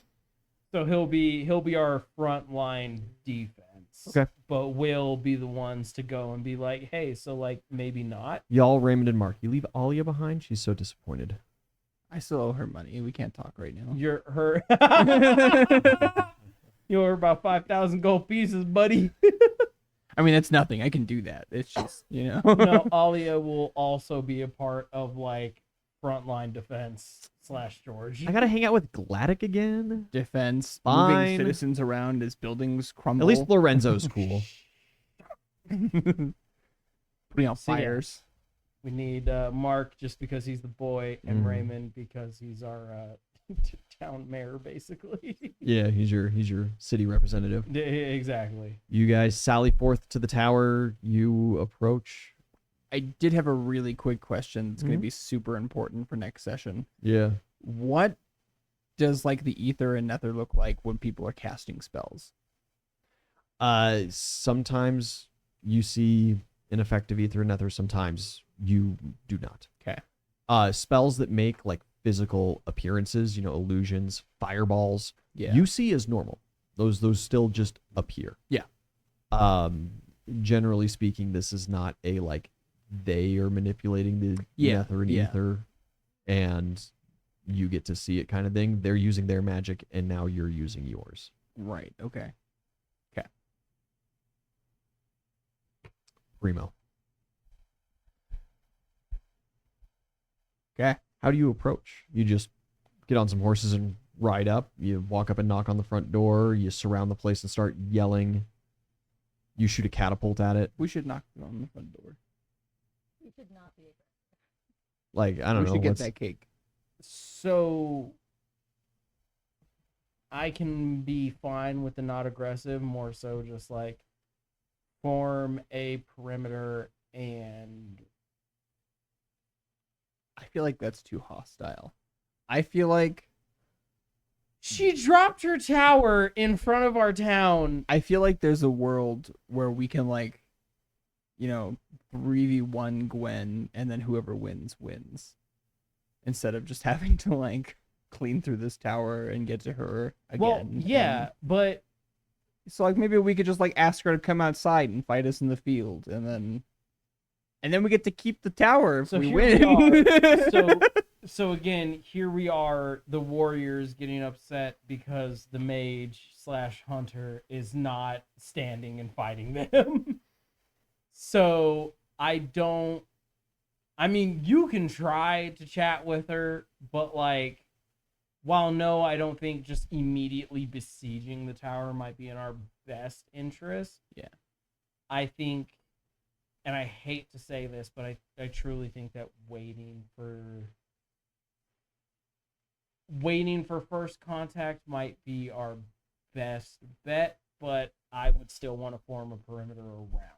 So he'll be our frontline defense. Okay. But we'll be the ones to go and be like, hey, so like maybe not. Y'all, Raymond and Mark, you leave Alia behind? She's so disappointed. I still owe her money. We can't talk right now. You're her. You're about 5,000 gold pieces, buddy. I mean, that's nothing. I can do that. It's just, you know. No, Alia will also be a part of like frontline defense / George. I gotta hang out with Gladdick again. Defense, Fine. moving citizens around as buildings crumble. At least Lorenzo's cool. Putting out So, yeah. fires. We need Mark just because he's the boy, and Mm. Raymond because he's our town mayor, basically. Yeah, he's your city representative. Exactly. You guys sally forth to the tower. You approach. I did have a really quick question that's going Mhm. to be super important for next session. Yeah. What does like the ether and nether look like when people are casting spells? Sometimes you see an effective ether and nether. Sometimes you do not. Okay. Spells that make like physical appearances, illusions, fireballs, Yeah. you see as normal. Those still just appear. Yeah. Generally speaking, this is not a like they are manipulating the Yeah, nether and yeah. ether, and you get to see it kind of thing. They're using their magic, and now you're using yours. Right. Okay. Primo. Okay. How do you approach? You just get on some horses and ride up. You walk up and knock on the front door. You surround the place and start yelling. You shoot a catapult at it. We should knock on the front door. We should not be aggressive. Like, I don't we know. should get what's- that cake. So I can be fine with the not aggressive, more so just like form a perimeter and I feel like that's too hostile. I feel like she dropped her tower in front of our town. there's a world where we can like, 3v1 Gwen and then whoever wins wins. Instead of just having to like clean through this tower and get to her again. Well, yeah, but So like maybe we could just like ask her to come outside and fight us in the field and then we get to keep the tower if so we here win. we are. So again, here we are, the warriors getting upset because the mage / hunter is not standing and fighting them. So you can try to chat with her, but like, while no, I don't think just immediately besieging the tower might be in our best interest. Yeah. I think, and I hate to say this, but I truly think that waiting for first contact might be our best bet, but I would still want to form a perimeter around.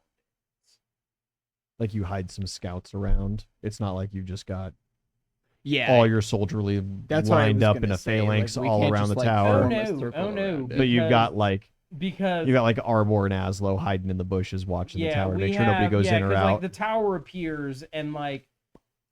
Like you hide some scouts around. It's not like you've just got Yeah. all your soldierly That's what I lined was up gonna in a say, like, phalanx we all can't around just, the like, tower. form a circle Oh no! around it. But you've got like because Arbor and Aslo hiding in the bushes watching the tower. we Make sure nobody goes in or 'cause, out. Like the tower appears and like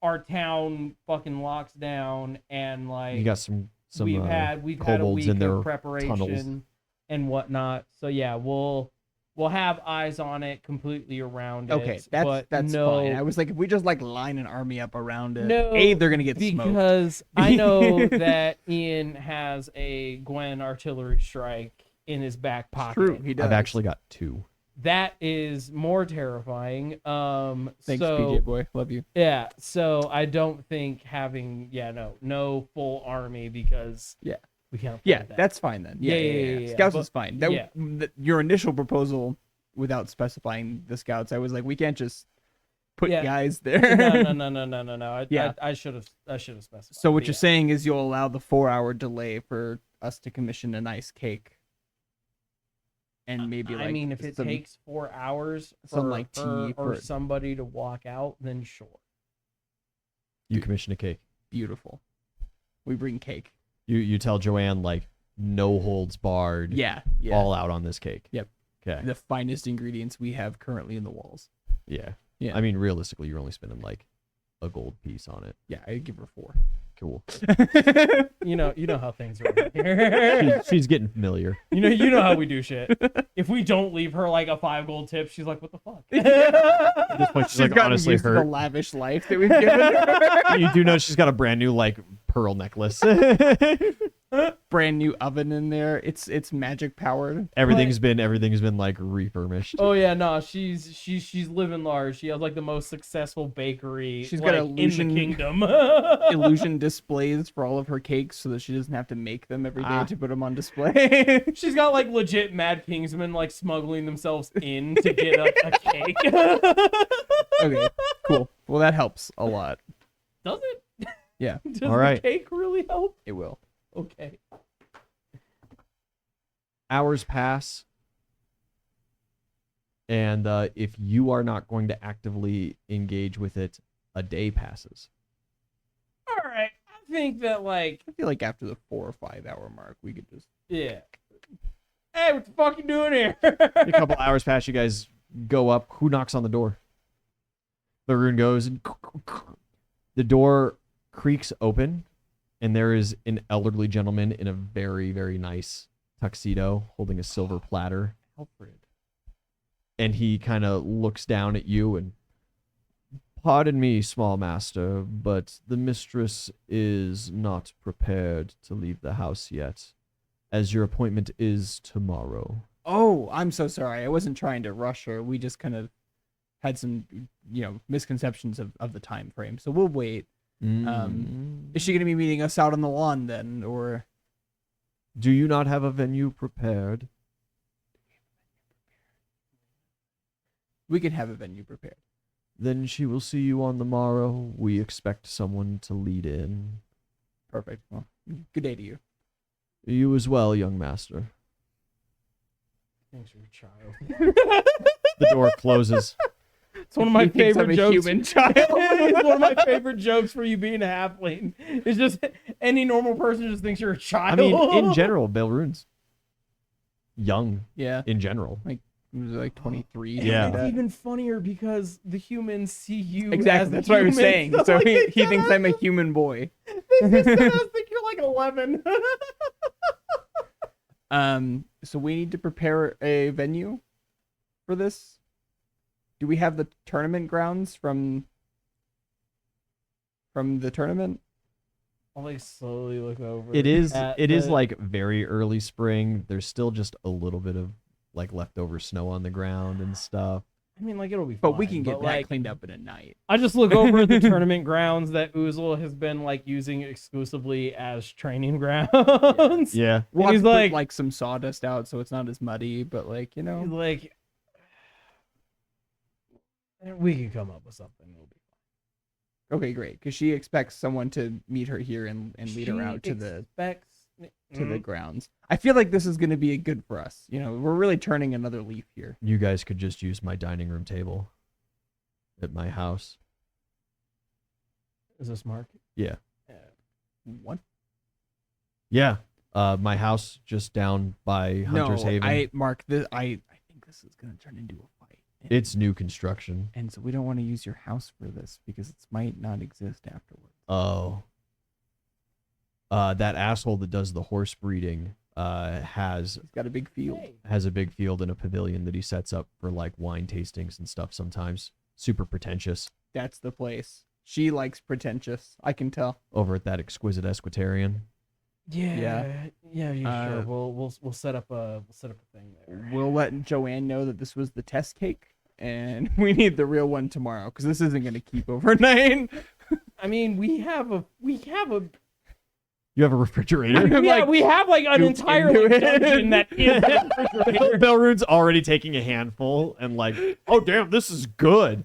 our town fucking locks down and like You got some we've had a kobolds week in their of preparation tunnels. and whatnot. So yeah, we'll have eyes on it completely around Okay, it. that's but fine. no, I was like, if we just like line an army up around it, No, they're gonna get smoked. because I know that Ian has a Gwen artillery strike in his back pocket. True, he does. I've actually got 2. That is more terrifying. Thanks, so, PJ boy, love you. Yeah, so I don't think having no full army because Yeah. we can't afford Yeah, that. that's fine then. Yeah. Scouts but- is fine. yeah. Your initial proposal, without specifying the scouts, I was like, we can't just put Yeah. guys there. no. Yeah. I should have specified. So what but you're yeah. saying is you'll allow the 4-hour delay for us to commission a nice cake, and maybe like I mean, if it some- takes 4 hours for some, like, her tea or for- somebody to walk out, then sure. You commission a cake. beautiful, we bring cake. You tell Joanne like no holds barred. Yeah. All out on this cake. Yep. Okay. The finest ingredients we have currently in the walls. Yeah. Yeah. I mean, realistically, you're only spending like a gold piece on it. Yeah, I'd give her 4. Cool. You know how things are over here. She's getting familiar. You know how we do shit. If we don't leave her like a 5 gold tip, she's like, "What the fuck?" At this point, she's like gotten honestly used to the hurt. lavish life that we've given her. You do know she's got a brand new like pearl necklace. Brand new oven in there. It's magic powered. everything's been like refurbished. Oh yeah, no, she's living large. She has like the most successful bakery. She's got like, illusion- in the kingdom. Illusion displays for all of her cakes so that she doesn't have to make them every day to put them on display. She's got like legit Mad Kingsmen like smuggling themselves in to get a cake. Okay, cool. Well, that helps a lot. Does it? Yeah, Does All right. the cake really help? it will. Okay. Hours pass, and if you are not going to actively engage with it, a day passes. All right. I think that like I feel like after the 4 or 5 hour mark, we could just. yeah. Hey, what the fuck you doing here? A couple hours pass, you guys go up. Who knocks on the door? The rune goes, and the door creaks open, and there is an elderly gentleman in a very, very nice tuxedo holding a silver platter. Alfred. And he kind of looks down at you and, pardon me, small master, but the mistress is not prepared to leave the house yet, as your appointment is tomorrow. Oh, I'm so sorry. I wasn't trying to rush her. We just kind of had some, misconceptions of the time frame. So we'll wait. Is she going to be meeting us out on the lawn then, or? Do you not have a venue prepared? We can have a venue prepared. Then she will see you on the morrow. We expect someone to lead in. Perfect. Well, good day to you. You as well, young master. Thanks for your child. The door closes. It's one of my He thinks favorite I'm a jokes. human child. It's one of my favorite jokes for you being a halfling. It's just any normal person just thinks you're a I child. mean, in general, Belrune's young Yeah. in general. It was like 23. And Yeah. It's Like that. even funnier because the humans see you Exactly. as the That's what I was human. saying. So, So like, he they thinks kinda- I'm a human boy. They just kinda think you're like 11. So we need to prepare a venue for this. Do we have the tournament grounds from the tournament? I'll like slowly look over. It is at the- like very early spring. There's still just a little bit of like leftover snow on the ground and stuff. I mean, like it'll be. But fine, we can get that like, cleaned up in a night. I just look over at the tournament grounds that Oozle has been like using exclusively as training grounds. Yeah. We'll And have he's to like- put like some sawdust out so it's not as muddy, but like, He's like, we can come up with something. It'll be fine. okay, great. Because she expects someone to meet her here and lead her out to the the grounds. I feel like this is going to be good for us. We're really turning another leaf here. You guys could just use my dining room table at my house. Is this Mark? Yeah. What? Yeah. My house just down by Hunter's Haven. I think this is going to turn into a fight. It's new construction. And so we don't want to use your house for this because it might not exist afterwards. Oh. That asshole that does the horse breeding has He's got a big field. a big field and a pavilion that he sets up for like wine tastings and stuff sometimes. Super pretentious That's the place. She likes pretentious. I can tell. over at that exquisite esquitarian. Yeah, sure. We'll set up a thing there. We'll let Joanne know that this was the test cake, and we need the real one tomorrow because this isn't going to keep overnight. I mean, we have a You have a refrigerator? yeah, we have like an goop entire into like, it. dungeon that is a refrigerator. Belrune's already taking a handful and like, oh damn, this is good.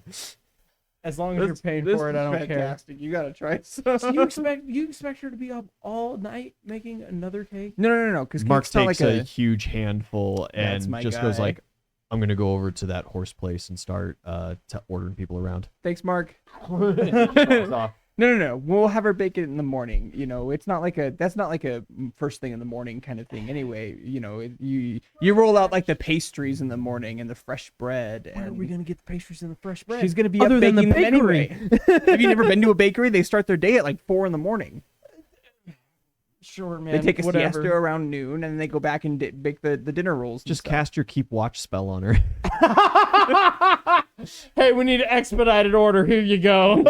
As long as you're paying This for it, I is don't care. fantastic. You gotta try some. So you expect her to be up all night making another cake? No. Because Mark it's not takes like a huge handful That's and my just goes guy. like, I'm gonna go over to that horse place and start ordering people around. Thanks, Mark. Falls off. No. We'll have her bake it in the morning. It's not like that's not like a first thing in the morning kind of thing. Anyway, you roll out like the pastries in the morning and the fresh bread. Where are And we gonna get the pastries and the fresh bread? she's gonna be Other up than the baking them bakery. anyway. Have you never been to a bakery? They start their day at like 4 in the morning. Sure, man. They take a whatever. siesta around noon, and then they go back and bake the dinner rolls. Just cast your keep watch spell on her. Hey, we need expedited order. Here you go.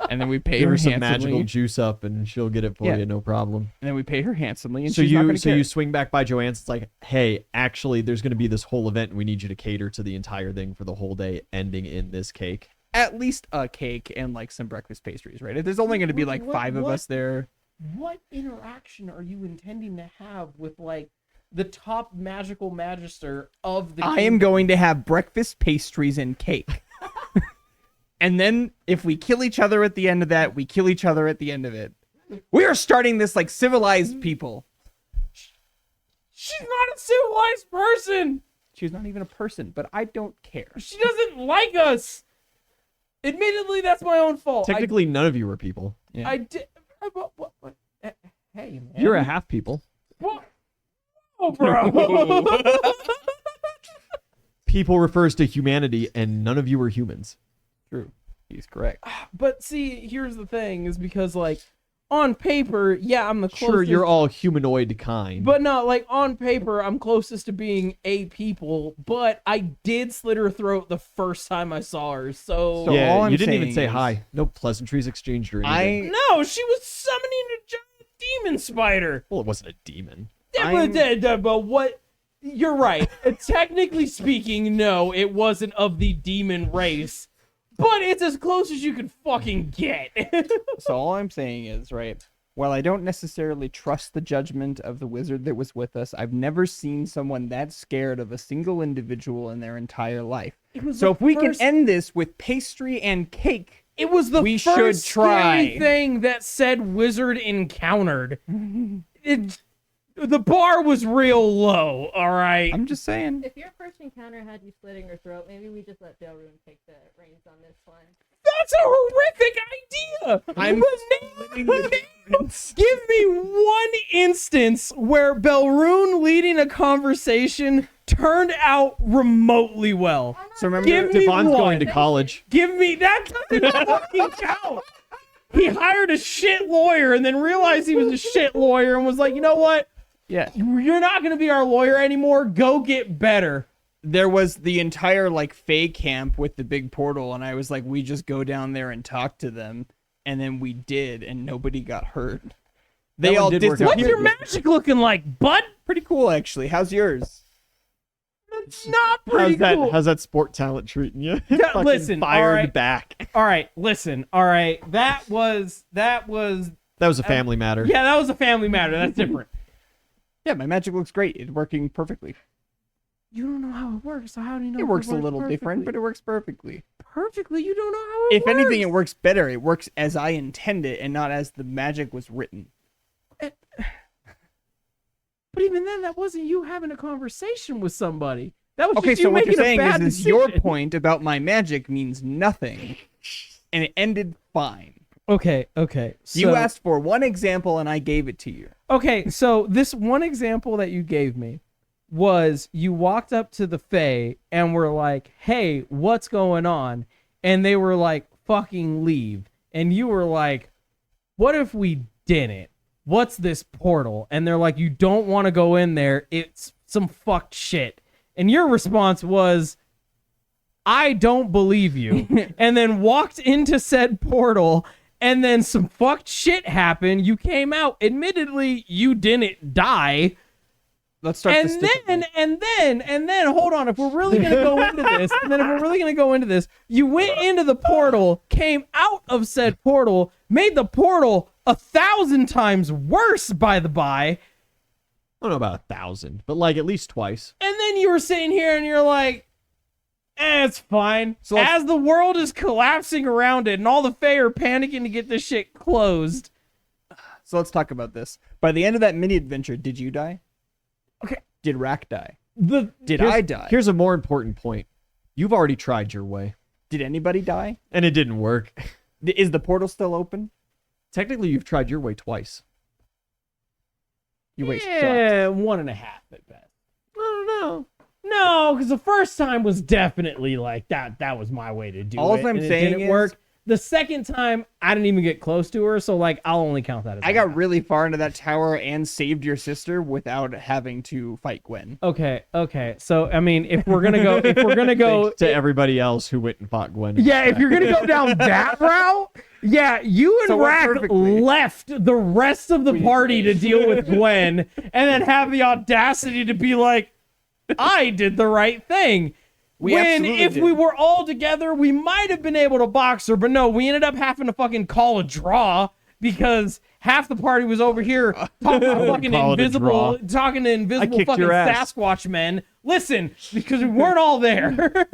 and then we pay Give her her some handsomely. magical juice up, and she'll get it for you, no problem. And then we pay her handsomely, and So she's not you gonna care. swing back by Joanne's. It's like, hey, actually, there's going to be this whole event, and we need you to cater to the entire thing for the whole day, ending in this cake. At least a cake and like some breakfast pastries, right? If there's only going to be like five of us there. What interaction are you intending to have with like the top magical magister of the? I am going to have breakfast pastries and cake. And then if we kill each other at the end of that, we kill each other at the end of it. We are starting this like civilized people. She's not a civilized person. She's not even a person, but I don't care. She doesn't like us. Admittedly, that's my own fault. Technically, none of you are people. Yeah. I did. What? Hey, man. You're a half people. What? Oh, bro. People refers to humanity, and none of you are humans. True. He's correct. But see, here's the thing: is because like on paper, yeah, I'm the closest. Sure, you're all humanoid kind. But no, like on paper, I'm closest to being a people. But I did slit her throat the first time I saw her. So yeah, all I'm you didn't even saying say is- hi. No pleasantries exchanged or anything. no, she was summoning a giant demon spider. Well, it wasn't a demon. But what? You're right. Technically speaking, no, it wasn't of the demon race. But it's as close as you can fucking get. So all I'm saying is, right, while I don't necessarily trust the judgment of the wizard that was with us, I've never seen someone that scared of a single individual in their entire life. So if we can end this with pastry and cake, It was the We first should try. scary thing that said wizard encountered. The bar was real low, all right? I'm just saying. If your first encounter had you slitting her throat, maybe we just let Delrune take the reins on this one. That's a horrific idea! I'm Give me one instance where Belrune leading a conversation turned out remotely well. So remember, Give me Devon's one. going to college. Give me that doesn't fucking count. He hired a shit lawyer and then realized he was a shit lawyer and was like, you know what? yeah, You're not gonna be our lawyer anymore. Go get better. there was the entire like Fae camp with the big portal, and I was like, we just go down there and talk to them, and then we did, and nobody got hurt. They one all did work out. What's disappeared. your magic looking like, bud? Pretty cool, actually. How's yours? It's not pretty cool. How's that sport talent treating you? Yeah, Fucking listen, fired alright. back. All right, listen. All right, that was. That was a family matter. Yeah, that was a family matter. That's different. Yeah, my magic looks great. It's working perfectly. You don't know how it works. So how do you know? It if works a works little different, but perfectly? it works perfectly. Perfectly. You don't know how it If works. anything, it works better. It works as I intend it, and not as the magic was written. But even then, that wasn't you having a conversation with somebody. That was Okay, just you so what making you're a saying bad is your decision. point about my magic means nothing, and it ended fine. Okay. You asked for one example, and I gave it to you. Okay, so this one example that you gave me was you walked up to the Fae and were like, hey, what's going on? And they were like, fucking leave. And you were like, what if we didn't? What's this portal? And they're like, you don't want to go in there. It's some fucked shit. And your response was, I don't believe you. And then walked into said portal, and then some fucked shit happened. You came out. Admittedly, you didn't die. Let's start this And differently. then, hold on. If we're really gonna go into this, you went into the portal, came out of said portal, made the portal 1,000 times worse, by the by, I don't know about 1,000, but like at least twice. and then you were sitting here and you're like, it's fine. So let's- As the world is collapsing around it and all the Fae are panicking to get this shit closed. So let's talk about this. By the end of that mini adventure, did you die? Okay. Did Rack die? Did I die? Here's a more important point. You've already tried your way, Did anybody die? and it didn't work. Is the portal still open? Technically, you've tried your way twice. You wait. sucked. Yeah, 1.5 at best. I don't know. No, because the first time was definitely like that. That was my way to do All it. I'm and it saying didn't is- work. The second time, I didn't even get close to her, so like I'll only count that as I a got half. really far into that tower and saved your sister without having to fight Gwen. Okay. So I mean, if we're gonna go, To everybody else who went and fought Gwen. yeah, if you're gonna go down that route, yeah, you and So what Rack perfectly? left the rest of the party to deal with Gwen, and then have the audacity to be like, I did the right thing. We When absolutely if did. we were all together, we might have been able to box her, but no, we ended up having to fucking call a draw because half the party was over here talking to fucking Call it a invisible, draw. talking to invisible kicked fucking your ass. Sasquatch men. Listen, because we weren't all there.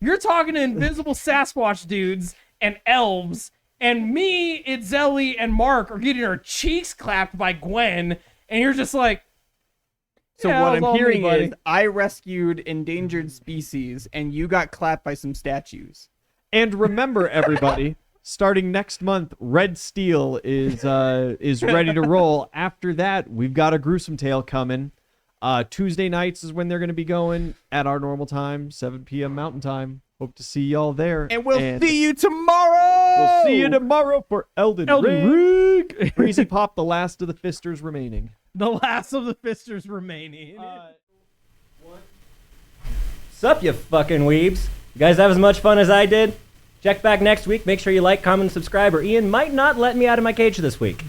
You're talking to invisible Sasquatch dudes and elves, and me, Itzelli, and Mark are getting our cheeks clapped by Gwen, and you're just like, So yeah, what that was all I'm me, hearing buddy. is I rescued endangered species and you got clapped by some statues. And remember, everybody, starting next month, Red Steel is ready to roll. After that, we've got a gruesome tale coming. Tuesday nights is when they're going to be going at our normal time, 7 p.m. Mountain Time. Hope to see y'all there. And we'll see you tomorrow. We'll see you tomorrow for Elden Ring. Ring. Breezy Pop, the last of the Fisters remaining. The last of the Fisters remaining. Sup, you fucking weebs. You guys have as much fun as I did? Check back next week. Make sure you like, comment, and subscribe, or Ian might not let me out of my cage this week.